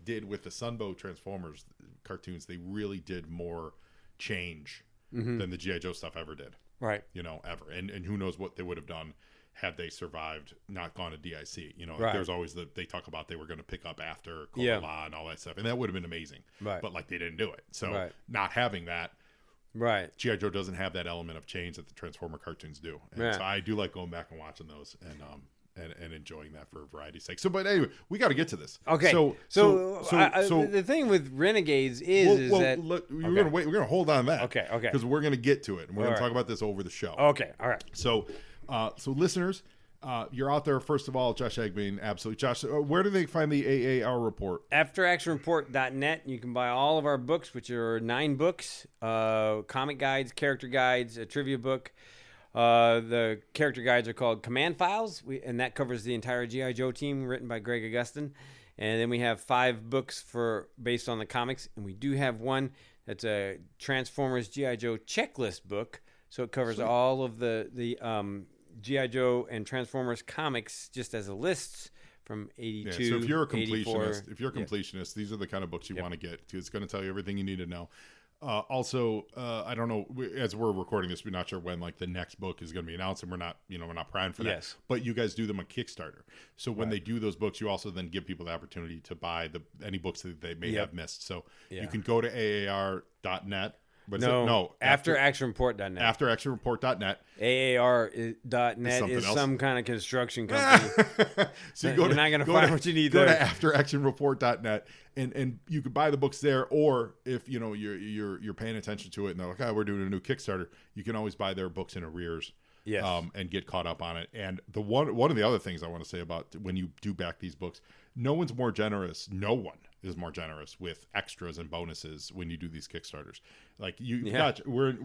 did with the Sunbow Transformers cartoons, they really did more change than the G.I. Joe stuff ever did. Right. Ever. And who knows what they would have done had they survived, not gone to DIC. There's always they talk about they were going to pick up after Koala and all that stuff, and that would have been amazing. Right. But, like, they didn't do it. So not having that, right, G.I. Joe doesn't have that element of change that the Transformer cartoons do. And so I do like going back and watching those and enjoying that for variety's sake. So, but anyway, we got to get to this. Okay. So the thing with Renegades is that look, we're gonna wait. We're gonna hold on that. Okay. Because we're gonna get to it, and we're gonna talk about this over the show. Okay. All right. So listeners, you're out there. First of all, Josh Eggebeen, absolutely. Josh, where do they find the AAR report? AfterActionReport.net. You can buy all of our books, which are 9 books: comic guides, character guides, a trivia book. The character guides are called Command Files, and that covers the entire G.I. Joe team, written by Greg Augustin. And then we have 5 books based on the comics, and we do have one that's a Transformers G.I. Joe checklist book, so it covers all of the G.I. Joe and Transformers comics just as a list from 82. So if you're a 84, completionist, these are the kind of books you want to get. It's going to tell you everything you need to know. Also, I don't know, as we're recording this, we're not sure when, like, the next book is going to be announced, and we're not primed for that. Yes. But you guys do them on Kickstarter. So when they do those books, you also then give people the opportunity to buy any books that they may have missed. So you can go to AAR.net. AfterActionReport.net. AfterActionReport.net. AAR.net is some kind of construction company. So you're not going to find what you need there. Go to AfterActionReport.net, and you can buy the books there. Or if you're paying attention to it, and they're like, we're doing a new Kickstarter, you can always buy their books in arrears. Yes. And get caught up on it. And one of the other things I want to say about when you do back these books, no one is more generous with extras and bonuses when you do these Kickstarters. Like, we're in,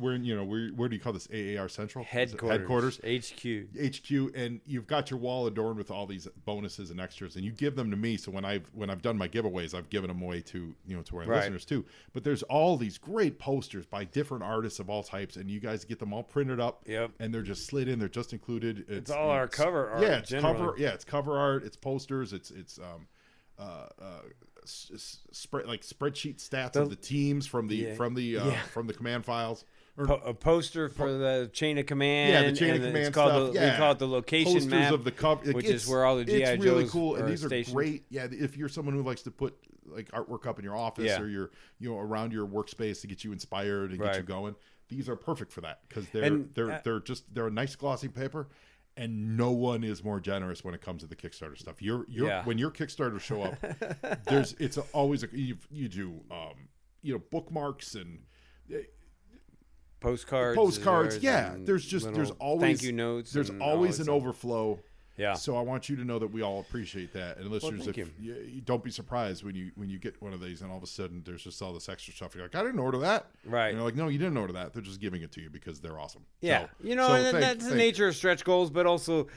where do you call this? AAR Central? Headquarters. HQ. And you've got your wall adorned with all these bonuses and extras, and you give them to me. So when I've done my giveaways, I've given them away to our listeners too. But there's all these great posters by different artists of all types, and you guys get them all printed up. Yep. And they're just slid in. They're just included. It's all our cover art. Yeah, it's cover art. It's posters. It's spreadsheet stats of the teams from the command files. A poster for the chain of command. Yeah, the chain of command stuff. We call it the location posters map of the cover, which is where all the G.I. Joes really cool, and these stationed. are great. Yeah, if you're someone who likes to put, like, artwork up in your office or your around your workspace to get you inspired and get you going, these are perfect for that, because they're a nice glossy paper. And no one is more generous when it comes to the Kickstarter stuff. When your Kickstarters show up, it's always you do bookmarks and postcards. Yeah, there's always thank you notes. There's always an overflow. Yeah. So I want you to know that we all appreciate that. And listeners, you don't be surprised when you get one of these and all of a sudden there's just all this extra stuff. You're like, I didn't order that. Right. And you're like, no, you didn't order that. They're just giving it to you because they're awesome. Yeah. That's the nature of stretch goals, but also,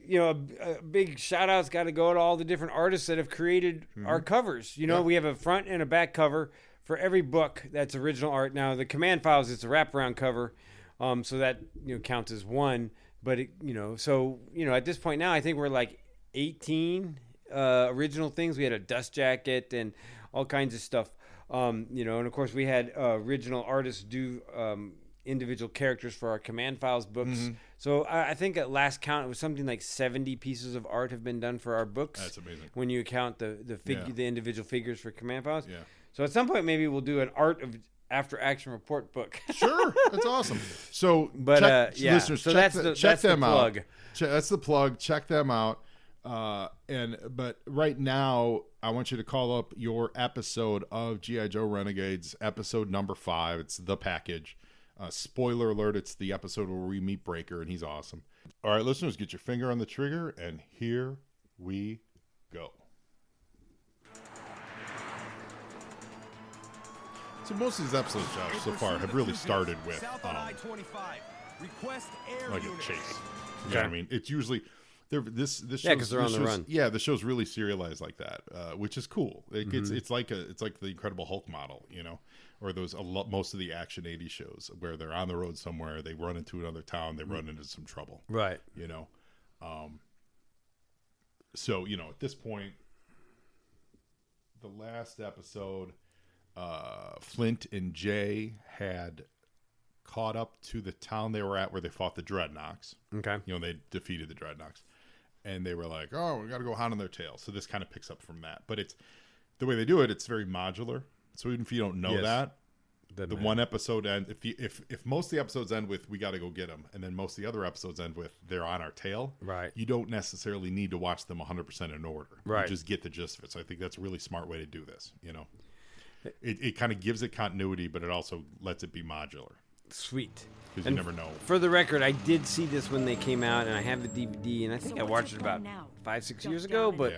a big shout out's got to go to all the different artists that have created our covers. We have a front and a back cover for every book that's original art. Now, the Command Files, it's a wraparound cover, so that counts as one. But at this point now, I think we're like 18 original things. We had a dust jacket and all kinds of stuff. And of course we had original artists do individual characters for our Command Files books. So I think at last count it was something like 70 pieces of art have been done for our books. That's amazing. When you count the individual figures for Command Files. Yeah. So at some point maybe we'll do an art of after action report book. Sure, that's awesome. So, listeners, so check that's them the out. plug. That's the plug. Check them out. But right now, I want you to call up your episode of G.I. Joe Renegades, episode number 5. It's the package. Spoiler alert, it's the episode where we meet Breaker, and he's awesome. All right, listeners, get your finger on the trigger, and here we go. So most of these episodes, Josh, so far have really started with like a chase. You know what I mean? It's usually this show, because they're on the run. Yeah, the show's really serialized like that, which is cool. It's like the Incredible Hulk model, or most of the action '80s shows where they're on the road somewhere, they run into another town, they run into some trouble, right? So at this point, the last episode, Flint and Jay had caught up to the town they were at where they fought the Dreadnoks. Okay. They defeated the Dreadnoks. And they were like, oh, we got to go hot on their tail. So this kind of picks up from that. But it's the way they do it, it's very modular. So even if you don't know that, the one episode end, if most of the episodes end with we got to go get them, and then most of the other episodes end with they're on our tail, right? You don't necessarily need to watch them 100% in order. Right. You just get the gist of it. So I think that's a really smart way to do this, It kind of gives it continuity, but it also lets it be modular. Sweet. Because you never know. For the record, I did see this when they came out, and I have the DVD, and I think I watched it about 5-6 years ago. But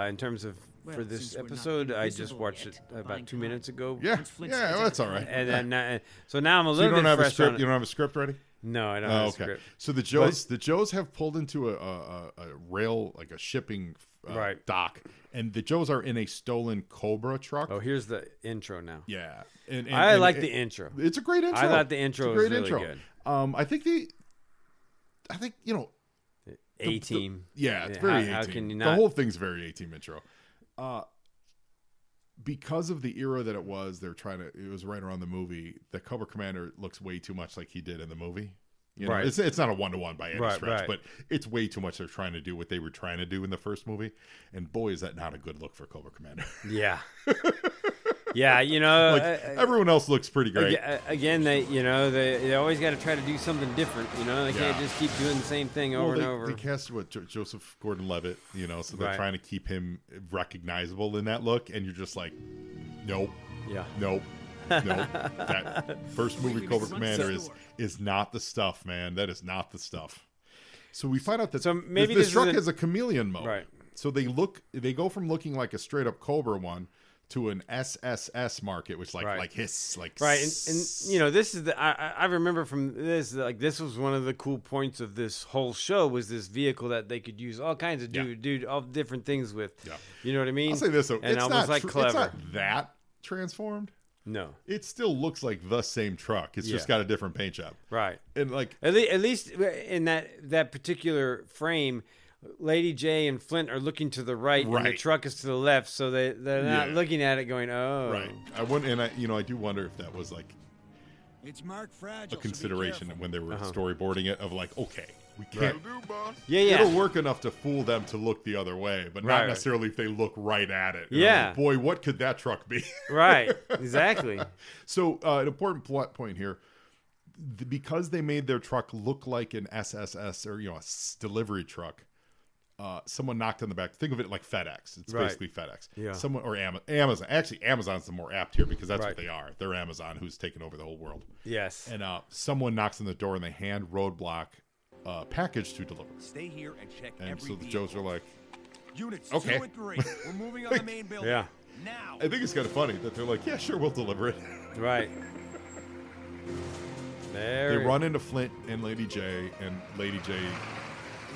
in terms of for this episode, I just watched it about 2 minutes ago. Yeah, that's all right. And then, so now I'm a little you don't bit have fresh a script. on it. You don't have a script ready? No, I don't have a script. So the Joes have pulled into a rail, like a shipping dock, and the Joes are in a stolen Cobra truck. Oh, here's the intro now. Yeah, I like the intro. It's a great intro. I thought the intro was really good. I think A-Team. It's very A-Team. How can you not? The whole thing's very A-Team intro. Because of the era that it was, it was right around the movie. The Cobra Commander looks way too much like he did in the movie. Right. It's not a 1-to-1 by any stretch, right. but it's way too much. They're trying to do what they were trying to do in the first movie, and boy, is that not a good look for Cobra Commander. Yeah. Yeah, everyone else looks pretty great. Again, they always got to try to do something different. They can't just keep doing the same thing over and over. They cast Joseph Gordon-Levitt, so they're trying to keep him recognizable in that look, and you're just like, nope, nope. That first movie Cobra Commander is not the stuff, man. That is not the stuff. So we find out that maybe this truck has a chameleon mode. Right. So they go from looking like a straight up Cobra one to an SSS market, which like hiss, like right. And this is I remember from this, like, this was one of the cool points of this whole show, was this vehicle that they could use all kinds of do all different things with. Yeah. You know what I mean? I'll say this though, and it's almost not clever. It's not that transformed. No, it still looks like the same truck. It's just got a different paint job. Right. And like at least in that particular frame, Lady J and Flint are looking to the right, and the truck is to the left, so they're not looking at it going, oh. Right. I do wonder if that was like a consideration when they were storyboarding it, of like, okay, we can't. It'll work enough to fool them to look the other way, but not necessarily if they look right at it. Like, boy, what could that truck be? Right. Exactly. So an important plot point here. Because they made their truck look like an SSS or a delivery truck, someone knocked on the back. Think of it like FedEx. It's basically FedEx. Yeah. Someone or Amazon. Actually, Amazon's the more apt here because that's what they are. They're Amazon, who's taken over the whole world. Yes. And someone knocks on the door and they hand roadblock a package to deliver. Stay here and check and every so the Joes are like, Units okay. 2 and 3. We're moving on the main building. Yeah. Now. I think it's kind of funny that they're like, yeah, sure, we'll deliver it. Right. They run into Flint and Lady J, and Lady J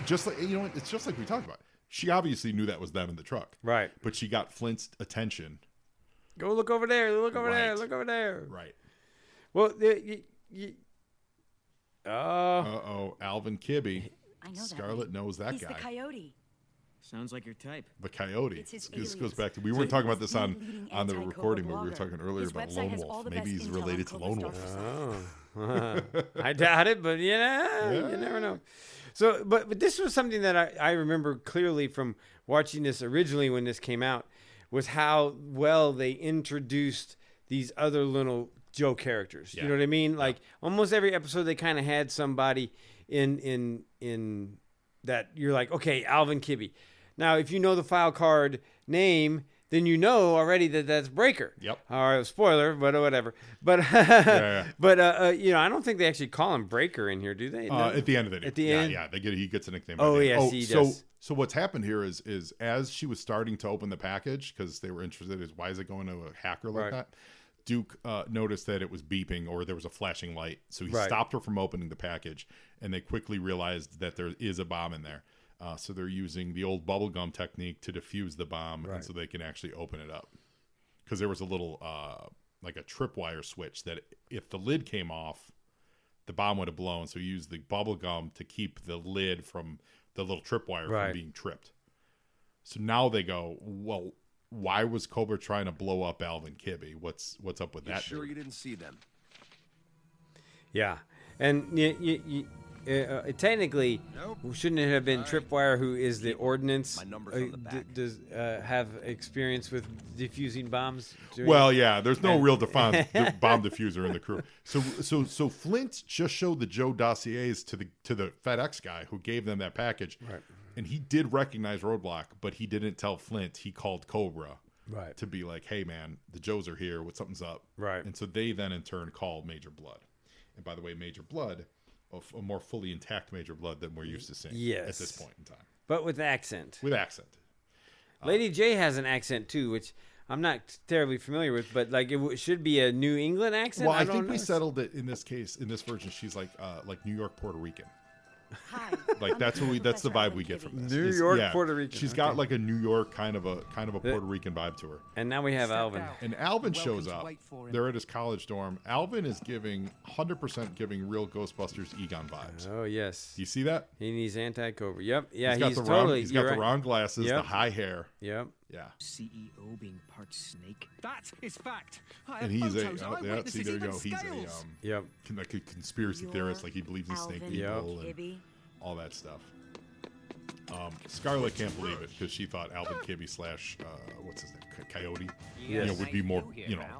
just like it's just like we talked about. She obviously knew that was them in the truck, right? But she got Flint's attention. Go look over there. Look over there. Look over there. Right. Well, Alvin Kibbe. I know Scarlett knows that He's guy. the coyote. Sounds like your type. The coyote. It's his This alias. goes back to we weren't talking about this on leading the anti-Cobra recording, but we were blogger. talking earlier His about website Lone has all Wolf. the Maybe best he's intel on related to Cobra Lone Star Wolf. I doubt it, but you never know. So, but this was something that I remember clearly from watching this originally when this came out, was how well they introduced these other little Joe characters. You know what I mean? Like almost every episode, they kind of had somebody in that you're like, okay, Alvin Kibbe. Now, if you know the file card name, then you know already that that's Breaker. Yep. All right, spoiler, but whatever. But but I don't think they actually call him Breaker in here, do they? No? At the end of it. At the end, he gets a nickname. Oh yes, he does. So what's happened here is as she was starting to open the package because they were interested in why is it going to a hacker like that. Duke noticed that it was beeping or there was a flashing light, so he stopped her from opening the package, and they quickly realized that there is a bomb in there. So they're using the old bubblegum technique to defuse the bomb, and so they can actually open it up. Because there was a little, like a tripwire switch that if the lid came off, the bomb would have blown. So he used the bubblegum to keep the lid from the little tripwire from being tripped. So now they go, well, why was Cobra trying to blow up Alvin Kibbe? What's up with that? Sure, you didn't see them. Yeah, and technically, shouldn't it have been Tripwire, who is the ordnance? My number's on the back. Does have experience with defusing bombs? Well, yeah, there's no real defined bomb diffuser in the crew. So Flint just showed the Joe dossiers to the FedEx guy who gave them that package, and he did recognize Roadblock, but he didn't tell Flint. He called Cobra, to be like, "Hey, man, the Joes are here. Something's up." And so they then in turn called Major Blood, and by the way, Major Blood. A more fully intact Major Blood than we're used to seeing at this point in time. But with accent. Lady J has an accent too, which I'm not terribly familiar with, but like it should be a New England accent. Well, I think we settled it in this case. In this version, she's like New York Puerto Rican. Hi. Like that's the vibe we get from this. New York Puerto Rican. She's got like a New York kind of a Puerto Rican vibe to her. And now we have Alvin. And Alvin shows up. They're at his college dorm. Alvin is 100% giving real Ghostbusters Egon vibes. Oh yes. Do you see that? He needs anti-Cobra. Yep. Yeah, he's got the round glasses, the high hair. Yep. Yeah. CEO being part snake. That is fact. And he's see, there you go. He's like a conspiracy theorist. Like he believes in snake people and all that stuff. Scarlett can't believe it because she thought Alvin Kibbe / what's his name, Coyote, would be more,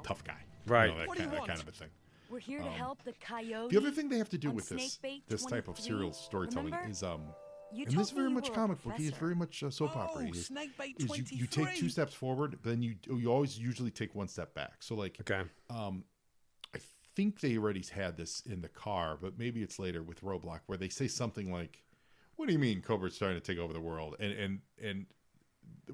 tough guy, right? That kind of a thing. We're here to help the coyote. The other thing they have to do with this type of serial storytelling is and this is very much comic book. It's very much soap opera. You take 2 steps forward, then you always usually take 1 step back. So like, I think they already had this in the car, but maybe it's later with Roadblock where they say something like, "What do you mean Cobra's trying to take over the world?" And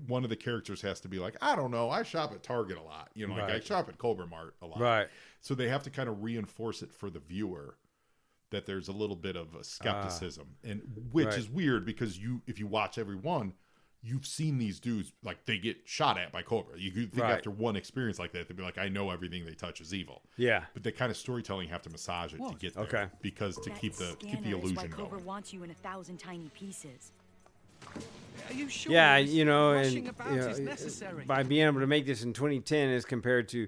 one of the characters has to be like, "I don't know. I shop at Target a lot. Like I shop at Cobra Mart a lot." Right. So they have to kind of reinforce it for the viewer that there's a little bit of a skepticism, and which is weird because if you watch every one, you've seen these dudes like they get shot at by Cobra. You think after one experience like that, they'd be like, "I know everything they touch is evil." Yeah. But the kind of storytelling you have to massage it to get there, because to keep the illusion why going. Cobra wants you in 1,000 tiny pieces. Are you sure? Yeah, Rushing about is necessary. By being able to make this in 2010 as compared to,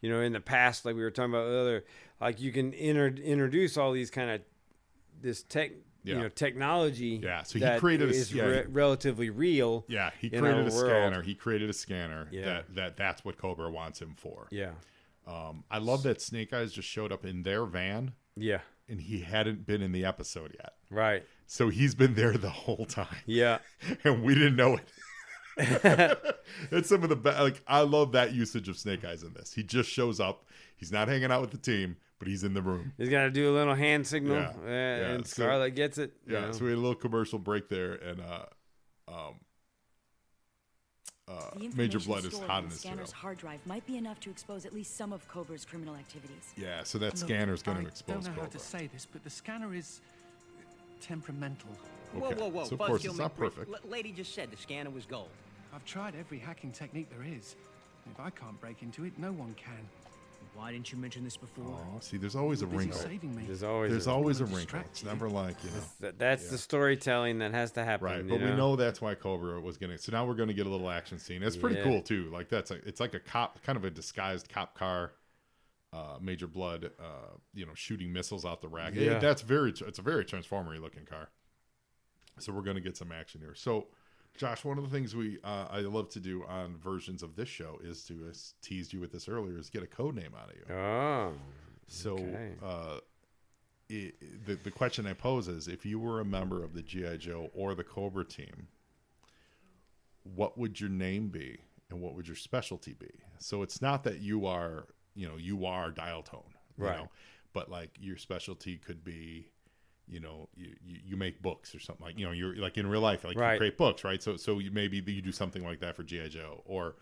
in the past, like we were talking about earlier, like you can introduce all these kind of this technology. Yeah, so he created relatively real. Yeah, he created a scanner. He created a scanner. Yeah. That's what Cobra wants him for. Yeah. I love that Snake Eyes just showed up in their van. Yeah. And he hadn't been in the episode yet. Right. So he's been there the whole time. Yeah. And we didn't know it. It's some of the best. Like, I love that usage of Snake Eyes in this. He just shows up. He's not hanging out with the team, but he's in the room. He's got to do a little hand signal, and Scarlett gets it. Yeah, so we had a little commercial break there, and Major Blood is hot in his scanner's hard drive might be enough to expose at least some of Cobra's criminal activities. Yeah, so that scanner's going to expose Cobra. I don't know how to say this, but the scanner is temperamental. Okay. Whoa, So of Buzzkill course it's not McBrick. perfect. Lady just said the scanner was gold. I've tried every hacking technique there is. If I can't break into it, no one can. Why didn't you mention this before? Oh, see, there's always a Busy wrinkle. saving me. There's always There's a, always a Distract wrinkle. It's you. never like, that's the storytelling that has to happen. Right, you but we know that's why Cobra was gonna. So now we're gonna get a little action scene. It's pretty Yeah. cool too. Like it's like a cop, kind of a disguised cop car. Major Blood, shooting missiles out the rack. Yeah. It's a very Transformer-y looking car. So we're gonna get some action here. So, Josh, one of the things I love to do on versions of this show is to teased you with this earlier is get a code name out of you. Oh, so okay. The question I pose is, if you were a member of the G.I. Joe or the Cobra team, what would your name be and what would your specialty be? So it's not that you are dial tone, right? But like your specialty could be, you make books or something, like, you're like in real life, like right. You create books, right? So maybe you do something like that for G.I. Joe or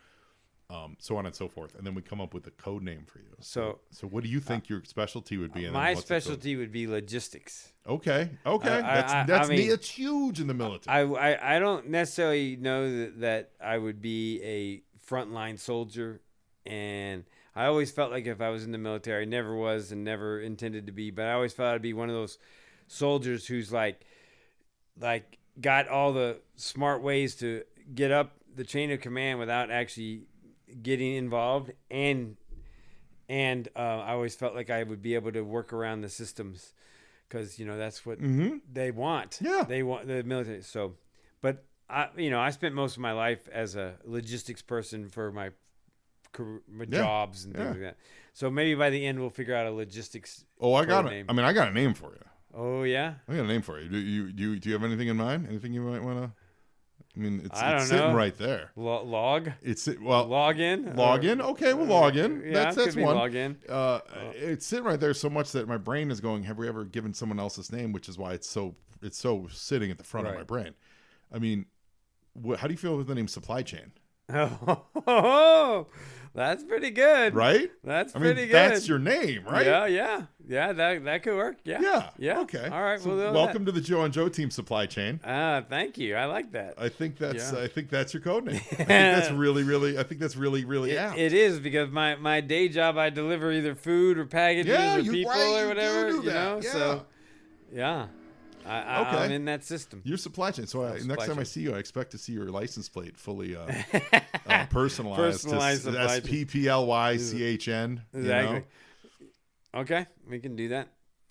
so on and so forth, and then we come up with a code name for you. So what do you think your specialty would be? And my specialty would be logistics. Okay. That's neat. It's huge in the military. I don't necessarily know that I would be a frontline soldier, and I always felt like if I was in the military, I never was and never intended to be, but I always felt I'd be one of those soldiers who's like got all the smart ways to get up the chain of command without actually getting involved, and I always felt like I would be able to work around the systems because that's what they want. Yeah, they want the military. So, but I spent most of my life as a logistics person for my jobs and things like that. So maybe by the end we'll figure out a logistics. I got it. I mean, I got a name for you. Oh yeah, I got a name for you. Do you have anything in mind? Anything you might want to? I mean, it's sitting know. right there. Log. Log in. Log in. Okay, well, log in. Yeah, that's one. Log in. It's sitting right there so much that my brain is going, have we ever given someone else's name? Which is why it's so sitting at the front of my brain. I mean, how do you feel with the name Supply Chain? Oh, that's pretty good. Right? That's pretty good. That's your name, right? Yeah. That could work. Yeah. Okay. All right. So welcome to the Joe and Joe team, Supply Chain. Thank you. I like that. I think that's your code name. I think that's really apt. It is, because my day job, I deliver either food or packages or people or whatever. You do that. So yeah. I'm in that system. Your supply chain. So next time I see you, I expect to see your license plate fully personalized to SPPLYCHN. Exactly. Okay, we can do that.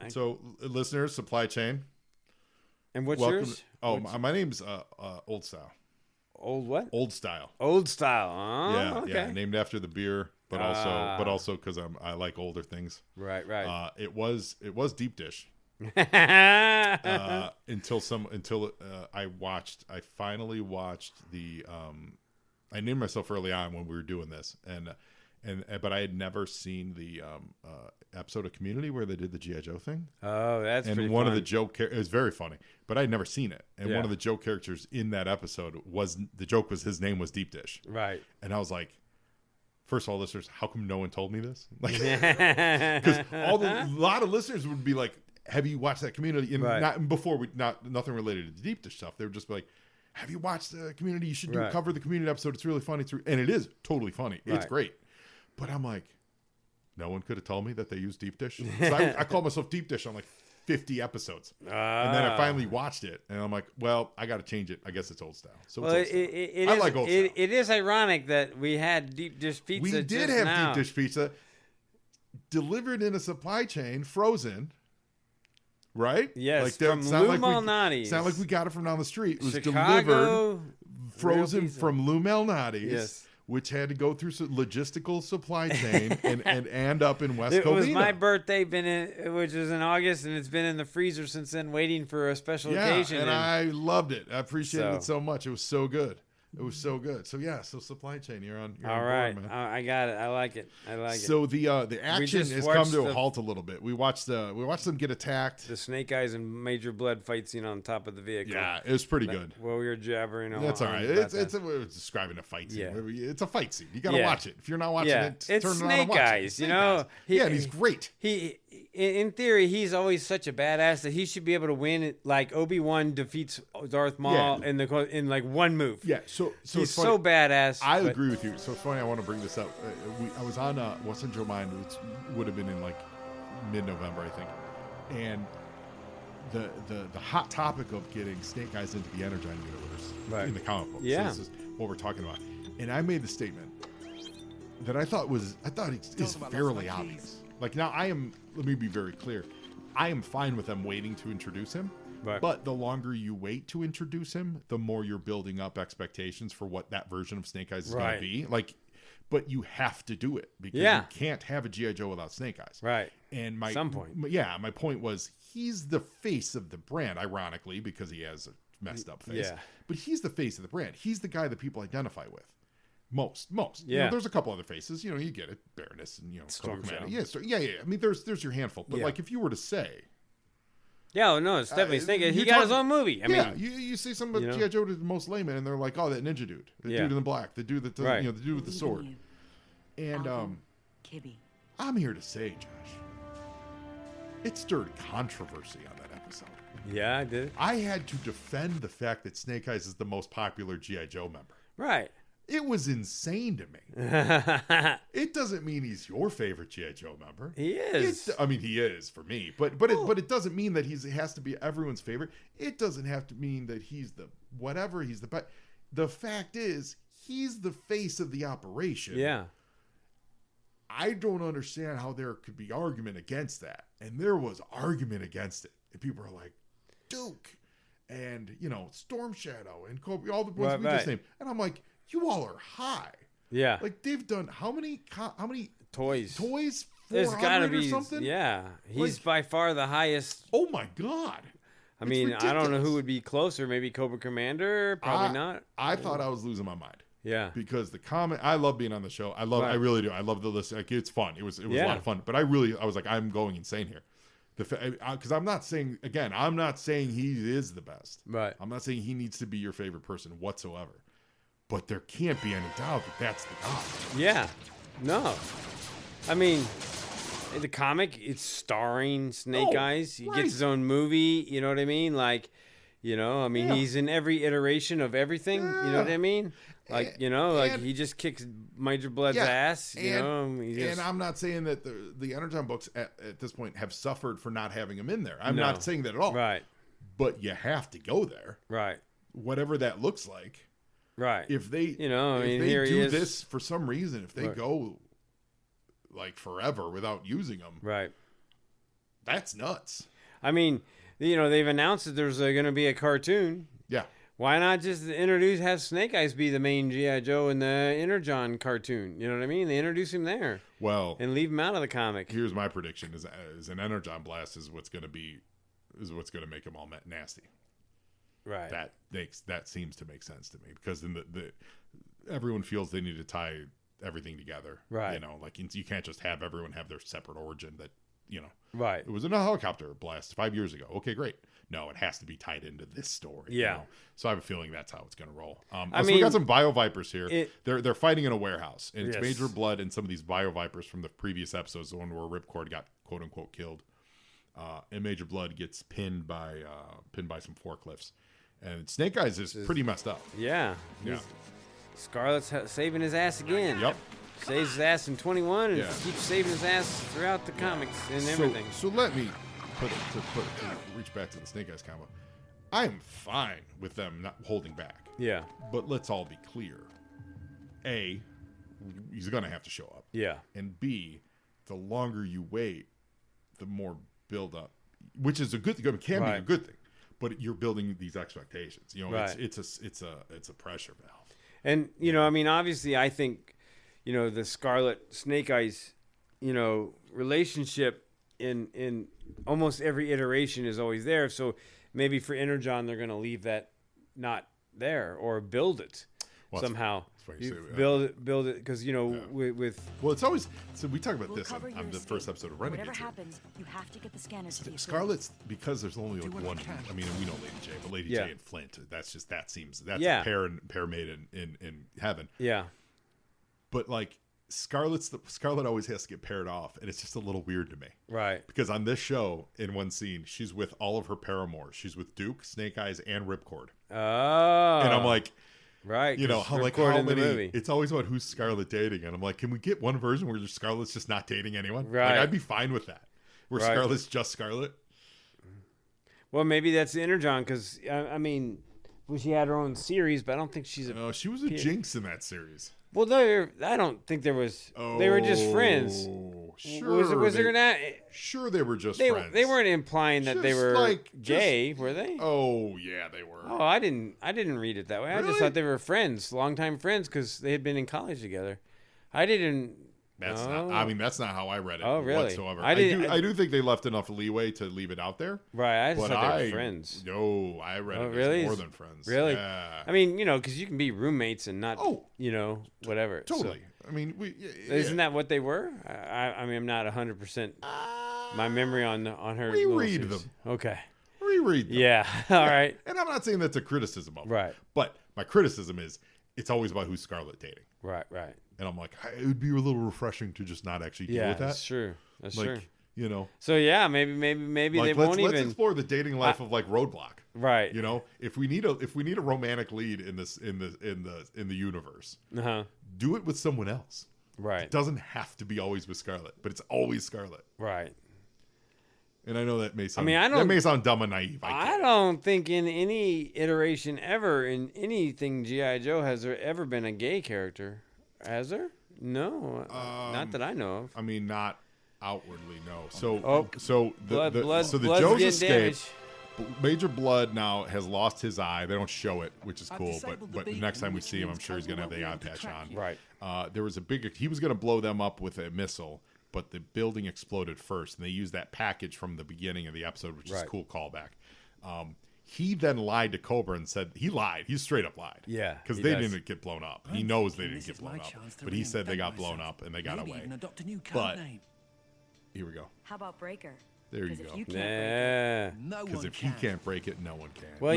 So, listeners, supply chain. And what's yours? My name's Old Style. Old what? Old Style. Old Style. Oh, yeah. Named after the beer, but also because I like older things. Right. It was deep dish. until I finally watched the I named myself early on when we were doing this, but I had never seen the episode of Community where they did the G.I. Joe thing. Oh, that's and pretty one fun. of the joke it was very funny, but I had never seen it. And one of the joke characters in that episode was his name was Deep Dish. Right. And I was like, first of all, listeners, how come no one told me this? Like, because a lot of listeners would be like, have you watched that Community? And nothing related to Deep Dish stuff. They would just be like, have you watched the Community? You should cover the Community episode. It's really funny. And it is totally funny. Right. It's great. But I'm like, no one could have told me that they use Deep Dish. So I called myself Deep Dish on like 50 episodes. And then I finally watched it. And I'm like, well, I got to change it. I guess it's Old Style. So it's Old Style. I like Old Style. It is ironic that we had Deep Dish pizza. We did have Deep Dish pizza delivered in a supply chain, frozen. Right? Yes, like from Lou Malnati's. It's not like we got it from down the street. It was Chicago, delivered, frozen from Lou Malnati's, yes, which had to go through logistical supply chain and end up in West Covina. It was my birthday, which was in August, and it's been in the freezer since then, waiting for a special occasion. And I loved it. I appreciated it so much. It was so good. It was so good. So so supply chain, you're on. All right, board, man. I got it. I like it. So the action has come to a halt a little bit. We watched them get attacked. The Snake Eyes and Major Blood fight scene on top of the vehicle. Yeah, it was pretty good. Well, we were jabbering. That's all right. We're describing a fight scene. Yeah. It's a fight scene. You got to watch it. If you're not watching it, it's turn Snake it on and watch Eyes. it. He's great. in theory, he's always such a badass that he should be able to win it. Like Obi-Wan defeats Darth Maul in like one move. Yeah, so he's it's funny. so badass. I agree with you. So it's funny. I want to bring this up. I was on What's on Joe Mind, which would have been in like mid-November, I think, and the hot topic of getting Snake Eyes into the Energon universe in the comic books. Yeah, so this is what we're talking about. And I made the statement that I thought is fairly obvious. Like now, let me be very clear. I am fine with them waiting to introduce him. Right. But the longer you wait to introduce him, the more you're building up expectations for what that version of Snake Eyes is going to be. Like, but you have to do it because you can't have a G.I. Joe without Snake Eyes. Right. And my point was he's the face of the brand, ironically, because he has a messed up face. Yeah. But he's the face of the brand. He's the guy that people identify with. Most. Yeah. You know, there's a couple other faces. You know, you get it. Baroness and, Storm Shadow. Yeah. I mean, there's your handful. But like, if you were to say, yeah, no, it's definitely Snake Eyes. He got his own movie. I mean, you see some of G.I. Joe to the most layman, and they're like, oh, that ninja dude, the dude in the black, the dude that does, the dude with the sword. And Kibby. I'm here to say, Josh, it stirred controversy on that episode. Yeah, I did. I had to defend the fact that Snake Eyes is the most popular G.I. Joe member. Right. It was insane to me. It doesn't mean he's your favorite G.I. Joe member. He is. He is for me. But it doesn't mean that he has to be everyone's favorite. It doesn't have to mean that he's the whatever. He's the best. The fact is, he's the face of the operation. Yeah. I don't understand how there could be argument against that. And there was argument against it. And people are like, Duke and, Storm Shadow and Kobe, all the ones we just named. And I'm like, you all are high. Yeah. Like, they've done how many toys? 400 gotta or be something? Yeah. He's by far the highest. Oh, my God. I mean, ridiculous. I don't know who would be closer. Maybe Cobra Commander? Probably not. I thought I was losing my mind. Yeah. Because the comment, I love being on the show. I really do. I love the list. Like, it's fun. It was a lot of fun. But I was like, I'm going insane here. Because I'm not saying he is the best. Right. I'm not saying he needs to be your favorite person whatsoever. But there can't be any doubt that that's the guy. Yeah. No. I mean, in the comic, it's starring Snake Eyes. He gets his own movie. You know what I mean? Like, he's in every iteration of everything. Yeah. You know what I mean? Like, he just kicks Major Blood's ass. And I'm not saying that the Energon books at this point have suffered for not having him in there. I'm not saying that at all. Right. But you have to go there. Right. Whatever that looks like. Right. If they, if they do this for some reason, if they go like forever without using them, right, that's nuts. I mean, they've announced that there's going to be a cartoon. Yeah. Why not just have Snake Eyes be the main G.I. Joe in the Energon cartoon? You know what I mean? They introduce him there. Well, and leave him out of the comic. Here's my prediction: is an Energon blast is what's going to make them all nasty. Right. That seems to make sense to me because then everyone feels they need to tie everything together. Right. Like you can't just have everyone have their separate origin that, Right. It was in a helicopter blast 5 years ago. Okay, great. No, it has to be tied into this story. Yeah. So I have a feeling that's how it's going to roll. We got some Bio Vipers here. They're fighting in a warehouse, and it's Major Blood and some of these Bio Vipers from the previous episodes, the one where Ripcord got quote unquote killed, and Major Blood gets pinned by some forklifts. And Snake Eyes is pretty messed up. Yeah. Scarlet's saving his ass again. Yep. Saves his ass in 21 and keeps saving his ass throughout the comics and everything. So let me reach back to the Snake Eyes combo. I'm fine with them not holding back. Yeah. But let's all be clear. A, he's going to have to show up. Yeah. And B, the longer you wait, the more build up, which is a good thing. It can be a good thing. But you're building these expectations. It's a pressure valve. And obviously, I think, the Scarlet Snake Eyes, relationship in almost every iteration is always there. So maybe for Energon, they're going to leave that not there or build it somehow. Build it because with it's always we talk about this on the first episode of Renegades. Whatever happens, you have to get the scanners to the Scarlet's because there's only like one. I mean, we know Lady J, but Lady J and Flint. That's a pair made in heaven. Yeah. But like Scarlet always has to get paired off, and it's just a little weird to me. Right. Because on this show, in one scene, she's with all of her paramours. She's with Duke, Snake Eyes, and Ripcord. Oh. And I'm like, right. how many? It's always about who's Scarlet dating, and I'm like, can we get one version where Scarlet's just not dating anyone? Right. Like, I'd be fine with that. Where Scarlet's just Scarlet. Well, maybe that's the Energon, because I mean, well, she had her own series, but I don't think she's a. No, she was a Jinx in that series. Well, I don't think there was. They were just friends. Sure. Was there not? Sure, they were just friends. They weren't implying that they were gay, were they? Oh yeah, they were. Oh, I didn't read it that way. Really? I just thought they were friends, longtime friends, because they had been in college together. I didn't. That's not. I mean, that's not how I read it. Oh, really? Whatsoever. I do think they left enough leeway to leave it out there. Right. I just thought they were friends. No, I read it really? as more than friends. Really? Yeah. I mean, because you can be roommates and not. Whatever. Totally. So, I mean, isn't that what they were? I mean, I'm not 100%. My memory on her. Reread them. Okay. Reread them. Yeah. All right. And I'm not saying that's a criticism of them. Right. But my criticism is it's always about who's Scarlet dating. Right. And I'm like, it would be a little refreshing to just not actually deal with that. That's true. That's true. So yeah, maybe they won't even. Let's explore the dating life of like Roadblock. Right. If we need a romantic lead in the universe, do it with someone else. Right. It doesn't have to be always with Scarlet, but it's always Scarlet. Right. And I know that may sound. that may sound dumb and naive. I don't think in any iteration ever in anything G.I. Joe has there ever been a gay character. Has there? No, not that I know of. I mean, not outwardly, no. So blood's the Joes escape. damage. Major Blood now has lost his eye. They don't show it, which is cool. But the next time we see him, I'm sure he's gonna have the eye patch on. Right. There was he was gonna blow them up with a missile, but the building exploded first, and they used that package from the beginning of the episode, which is a cool callback. He then lied to Cobra and said he lied. He straight up lied. Yeah, because they didn't get blown up. He knows they didn't get blown up, but he said they got blown up and they got away. But here we go. How about Breaker? There you go. Because if he can't break it, no one can. Well,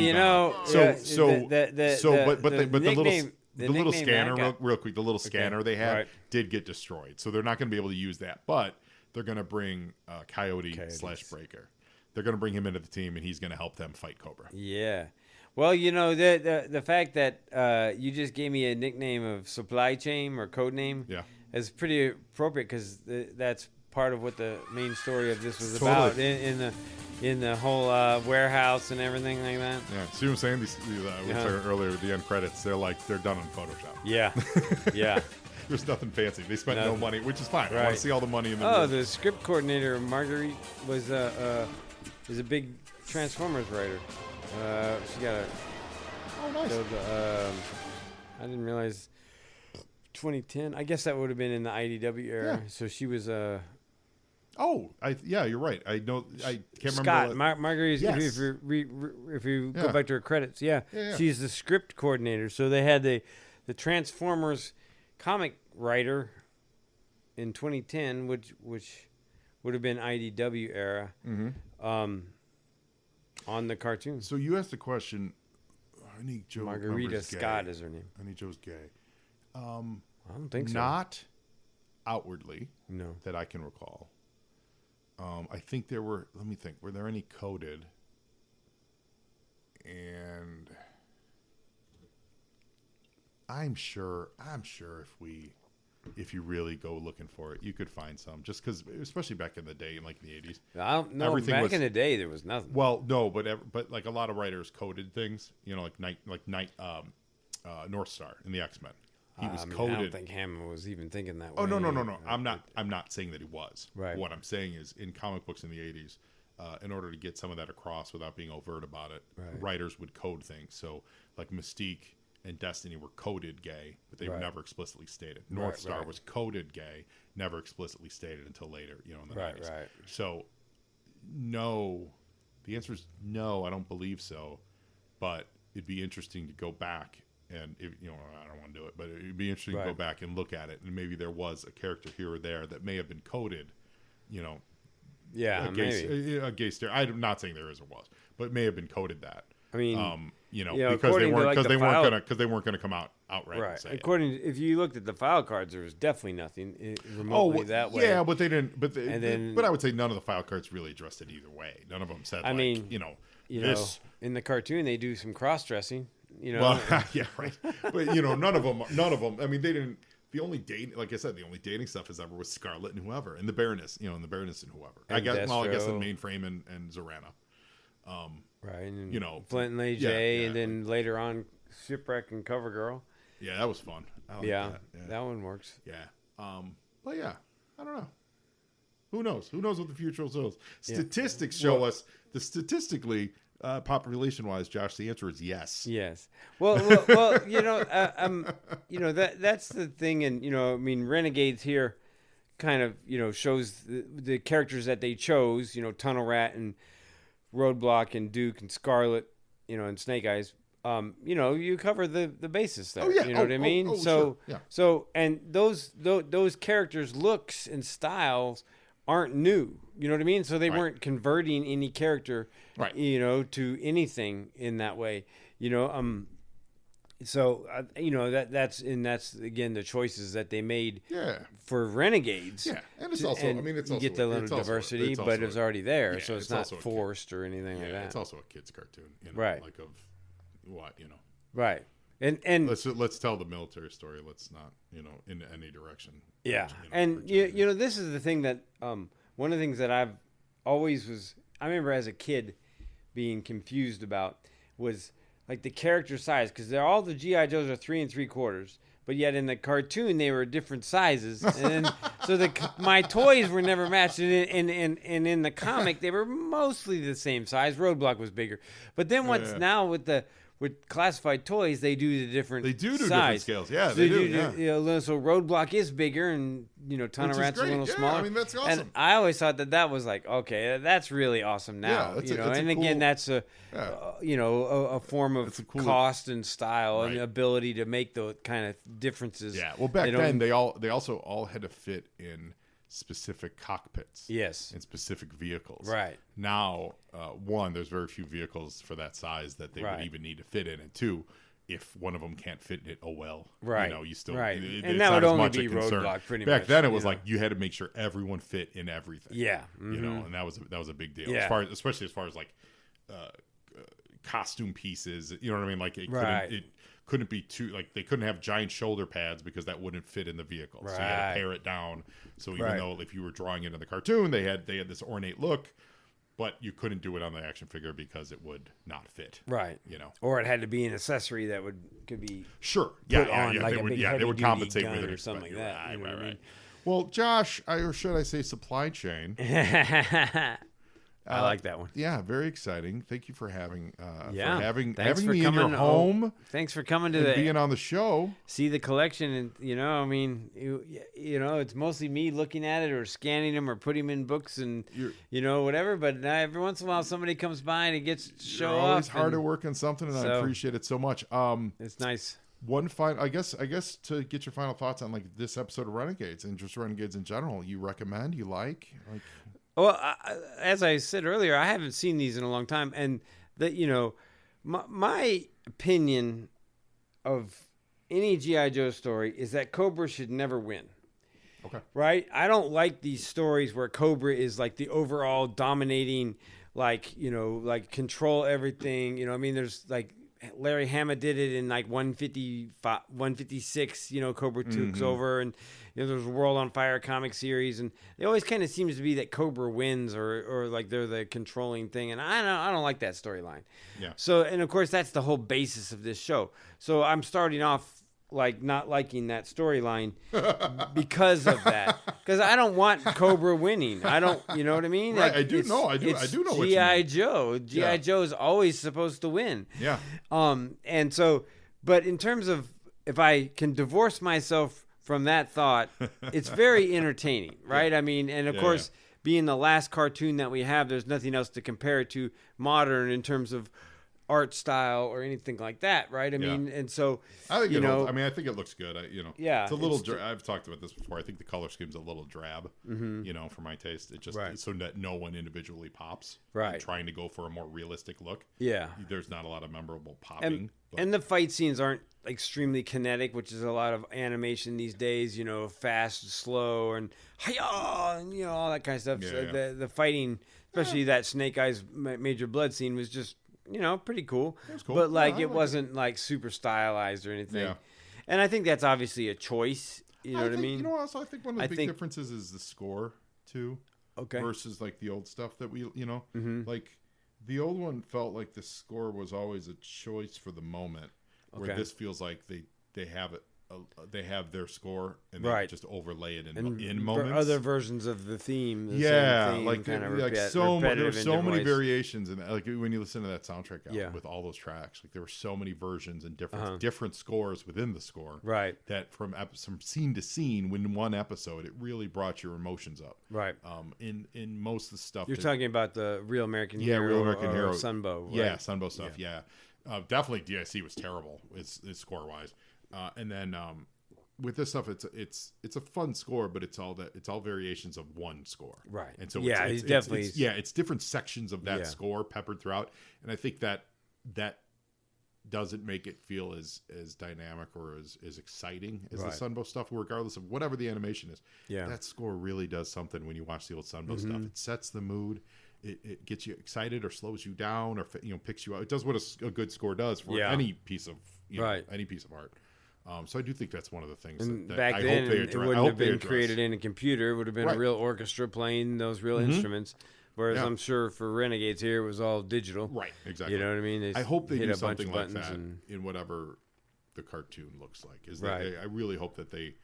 the little scanner, real quick, the little scanner they had did get destroyed, so they're not going to be able to use that. But they're going to bring Coyote/Breaker. They're going to bring him into the team, and he's going to help them fight Cobra. Yeah. Well, the fact that you just gave me a nickname of Supply Chain or code name is pretty appropriate because that's part of what the main story of this was about in the whole warehouse and everything like that. Yeah. See what I'm saying? We said earlier with the end credits, they're done on Photoshop. Yeah. Yeah. There's nothing fancy. They spent no money, which is fine. Right. I want to see all the money in the room. The script coordinator, Marguerite, is a big Transformers writer. She got a. Oh, nice. I didn't realize 2010. I guess that would have been in the IDW era. Yeah. So she was you're right. I know. I can't Scott, remember. Marguerite. Yes. If you go back to her credits, she's the script coordinator. So they had the Transformers comic writer in 2010, which would have been IDW era. Mm-hmm. On the cartoon. So you asked the question. Honey Joe Margarita Scott is her name. Honey Joe's gay. I don't think so. Not outwardly. No. That I can recall. I think there were. Let me think. Were there any coded? And I'm sure if you really go looking for it, you could find some. Just because, especially back in the day, like in the 80s. I don't know. Back in the day, there was nothing. Well, no, but like a lot of writers coded things. Like North Star in the X-Men. He was coded. I don't think Hammond was even thinking that way. Oh no. I'm not saying that he was. Right. What I'm saying is, in comic books in the 80s, in order to get some of that across without being overt about it, writers would code things. So, like Mystique and Destiny were coded gay, but they were never explicitly stated. North Star was coded gay, never explicitly stated until later, in the 90s. Right. So, no. The answer is no, I don't believe so. But it'd be interesting to go back and, I don't want to do it, but it'd be interesting to go back and look at it. And maybe there was a character here or there that may have been coded, Yeah, a gay stare. I'm not saying there is or was, but it may have been coded that. I mean, because they weren't gonna come out outright. Right. And say if you looked at the file cards, there was definitely nothing remotely that way. Yeah, but they didn't. But I would say none of the file cards really addressed it either way. None of them said. In the cartoon they do some cross dressing. Well, yeah, right. But none of them. I mean, they didn't. The only dating, like I said, the only dating stuff is ever with Scarlet and whoever, and the Baroness. And the Baroness and whoever. I guess in Mainframe and Zorana. Right, and Flint and Lady J, and then later on Shipwreck and CoverGirl. Yeah, that was fun. That one works. Yeah, but yeah, I don't know. Who knows? Who knows what the future holds? Statistics show us the statistically population-wise, Josh. The answer is yes. Yes. Well, that's the thing, and Renegades here kind of shows the characters that they chose. Tunnel Rat and Roadblock and Duke and Scarlet, and Snake Eyes. You cover the basis there. Oh, yeah. You know what I mean? Sure. Yeah. So and those characters' looks and styles aren't new. You know what I mean? So they weren't converting any character, right? To anything in that way. So that's again the choices that they made. Yeah. For Renegades. Yeah, and it's also. It's also get the little diversity, but it's already there, yeah, so it's not forced or anything like that. It's also a kids' cartoon, right? Like of what Right. And let's tell the military story. Let's not in any direction. Yeah, this is the thing that one of the things that I've always I remember as a kid being confused about was like the character size, because all the G.I. Joes are 3 3/4, but yet in the cartoon they were different sizes, and so my toys were never matched. And in the comic they were mostly the same size. Roadblock was bigger, but then now with classified toys, they do the different. They do size. Different scales. Yeah, they do. Yeah. So Roadblock is bigger, and Tunnel Rat's a little smaller. I mean, that's awesome. And I always thought that was like, okay, that's really awesome now. Again, that's a form of cost and style and ability to make the kind of differences. Yeah. Well, back then they also all had to fit in specific cockpits. Yes. And specific vehicles. Right. Now, one, there's very few vehicles for that size that they would even need to fit in, and two, if one of them can't fit in it, oh well. Right. You still and that would only be Roadblock pretty much. Back then it was like you had to make sure everyone fit in everything. Yeah. And that was a big deal. Yeah. Especially as far as like costume pieces. You know what I mean? Like it couldn't be too, like they couldn't have giant shoulder pads because that wouldn't fit in the vehicle. So you had to pare it down. So even though if you were drawing it in the cartoon, they had this ornate look, but you couldn't do it on the action figure because it would not fit. Right. Or it had to be an accessory that could be put on like they would compensate with it or something like that. Right. Well, Josh, or should I say supply chain? I like that one. Yeah, very exciting. Thank you for having having me in your home. Thanks for coming to being on the show. See the collection, and it's mostly me looking at it or scanning them or putting them in books and whatever. But every once in a while, somebody comes by and it gets to show off. Always hard to work on something, and I appreciate it so much. It's nice. One final, I guess to get your final thoughts on like this episode of Renegades and just Renegades in general. You recommend? You like? Well, as I said earlier, I haven't seen these in a long time, and my opinion of any G.I. Joe story is that Cobra should never win. Okay. Right? I don't like these stories where Cobra is like the overall dominating, like control everything. There's like Larry Hama did it in like 156, Cobra took over, and there's a World on Fire comic series, and it always kind of seems to be that Cobra wins or like they're the controlling thing, and I don't like that storyline. Yeah. So, and of course that's the whole basis of this show. So I'm starting off like not liking that storyline because of that. Because I don't want Cobra winning. I don't, you know what I mean? Right, like, I do know what you mean. G.I. Joe. G.I. Joe is always supposed to win. Yeah. And so, but in terms of if I can divorce myself from that thought, it's very entertaining, right? I mean, and of course, being the last cartoon that we have, there's nothing else to compare it to modern in terms of art style or anything like that, right? I mean, and so I think I think it looks good. Yeah, it's a little. I've talked about this before. I think the color scheme's a little drab. For my taste, it just so that no one individually pops. Right, trying to go for a more realistic look. Yeah, there's not a lot of memorable popping. And the fight scenes aren't extremely kinetic, which is a lot of animation these days. Fast, slow, and hi-yah, and all that kind of stuff. So the fighting, especially that Snake Eyes Major Blood scene, was just pretty cool. It was cool. But it wasn't like super stylized or anything. Yeah. And I think that's obviously a choice. You know what I mean? Also, I think one of the big differences is the score too. Okay. Versus like the old stuff that we like. The old one felt like the score was always a choice for the moment, where this feels like they have it. They have their score and they just overlay it in moments. Other versions of the theme, there's so many variations, and like when you listen to that soundtrack album with all those tracks, like there were so many versions and different scores within the score, right? That from scene to scene, in one episode, it really brought your emotions up, right? In most of the stuff you're talking about, the Real American Hero, Sunbow, right? Sunbow stuff, definitely. DIC was terrible, it's score wise. And then with this stuff, it's a fun score, but it's all variations of one score, right? And so it's different sections of that score peppered throughout, and I think that doesn't make it feel as dynamic or as exciting as the Sunbow stuff, regardless of whatever the animation is. Yeah, that score really does something when you watch the old Sunbow stuff. It sets the mood. It gets you excited or slows you down or picks you up. It does what a good score does for any piece of any piece of art. So I do think that's one of the things that back I then hope they address. It wouldn't have been created in a computer. It would have been a real orchestra playing those real instruments. Whereas I'm sure for Renegades here, it was all digital. Right, exactly. You know what I mean? I hope they do something like that in whatever the cartoon looks like. I really hope that they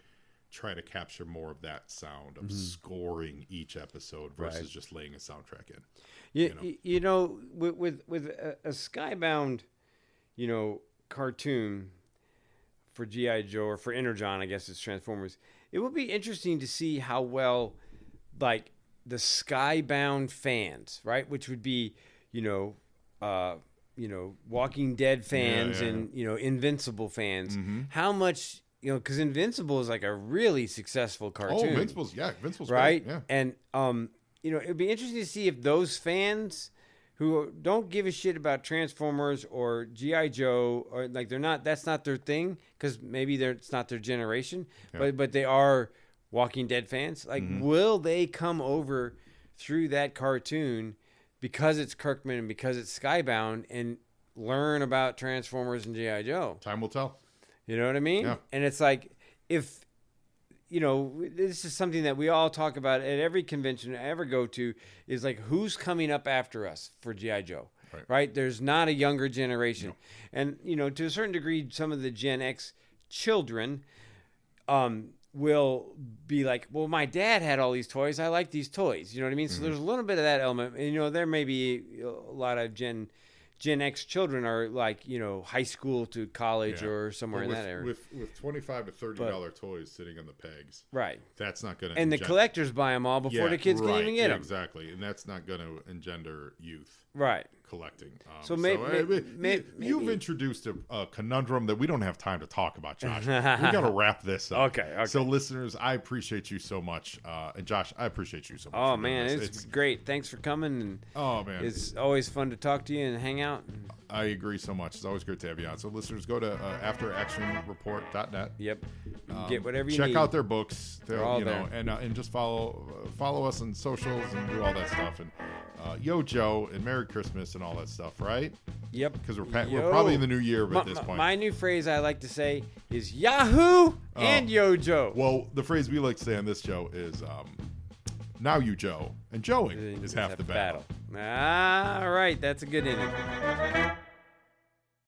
try to capture more of that sound of scoring each episode versus just laying a soundtrack in. With a Skybound, cartoon for G.I. Joe, or for Energon, I guess it's Transformers, it would be interesting to see how well, like, the Skybound fans, right, which would be, Walking Dead fans and, Invincible fans, how much, because Invincible is like a really successful cartoon. Oh, Invincible's right? Great, yeah. And, it'd be interesting to see if those fans who don't give a shit about Transformers or G.I. Joe, or like that's not their thing, because maybe it's not their generation, but they are Walking Dead fans. Like, will they come over through that cartoon because it's Kirkman and because it's Skybound and learn about Transformers and G.I. Joe? Time will tell. You know what I mean? Yeah. And it's like, if, this is something that we all talk about at every convention I ever go to, is like, who's coming up after us for G.I. Joe? Right? There's not a younger generation. No. And, to a certain degree, some of the Gen X children will be like, well, my dad had all these toys. I like these toys. You know what I mean? So there's a little bit of that element. And, there may be a lot of Gen X children are like, high school to college or somewhere in that area. With $25 to $30 toys sitting on the pegs. Right. That's not going to And the collectors buy them all before the kids can even get them. Exactly. And that's not going to engender youth. Right. Collecting. So maybe you've introduced a conundrum that we don't have time to talk about, Josh. We got to wrap this up. Okay. So listeners, I appreciate you so much. And Josh, I appreciate you so much. Oh, man, it's great. Thanks for coming. And man. It's always fun to talk to you and hang out. I agree so much. It's always great to have you on. So listeners, go to afteractionreport.net. Yep. Get whatever you need. need. Check out their books. They're all there. And just follow us on socials and do all that stuff. And Yo Joe and Merry Christmas and all that stuff, right? Yep. Because we're probably in the new year at this point. My new phrase I like to say is Yahoo and Yo Joe. Well, the phrase we like to say on this show is now you Joe, and Joeing is half the battle. All right, that's a good ending.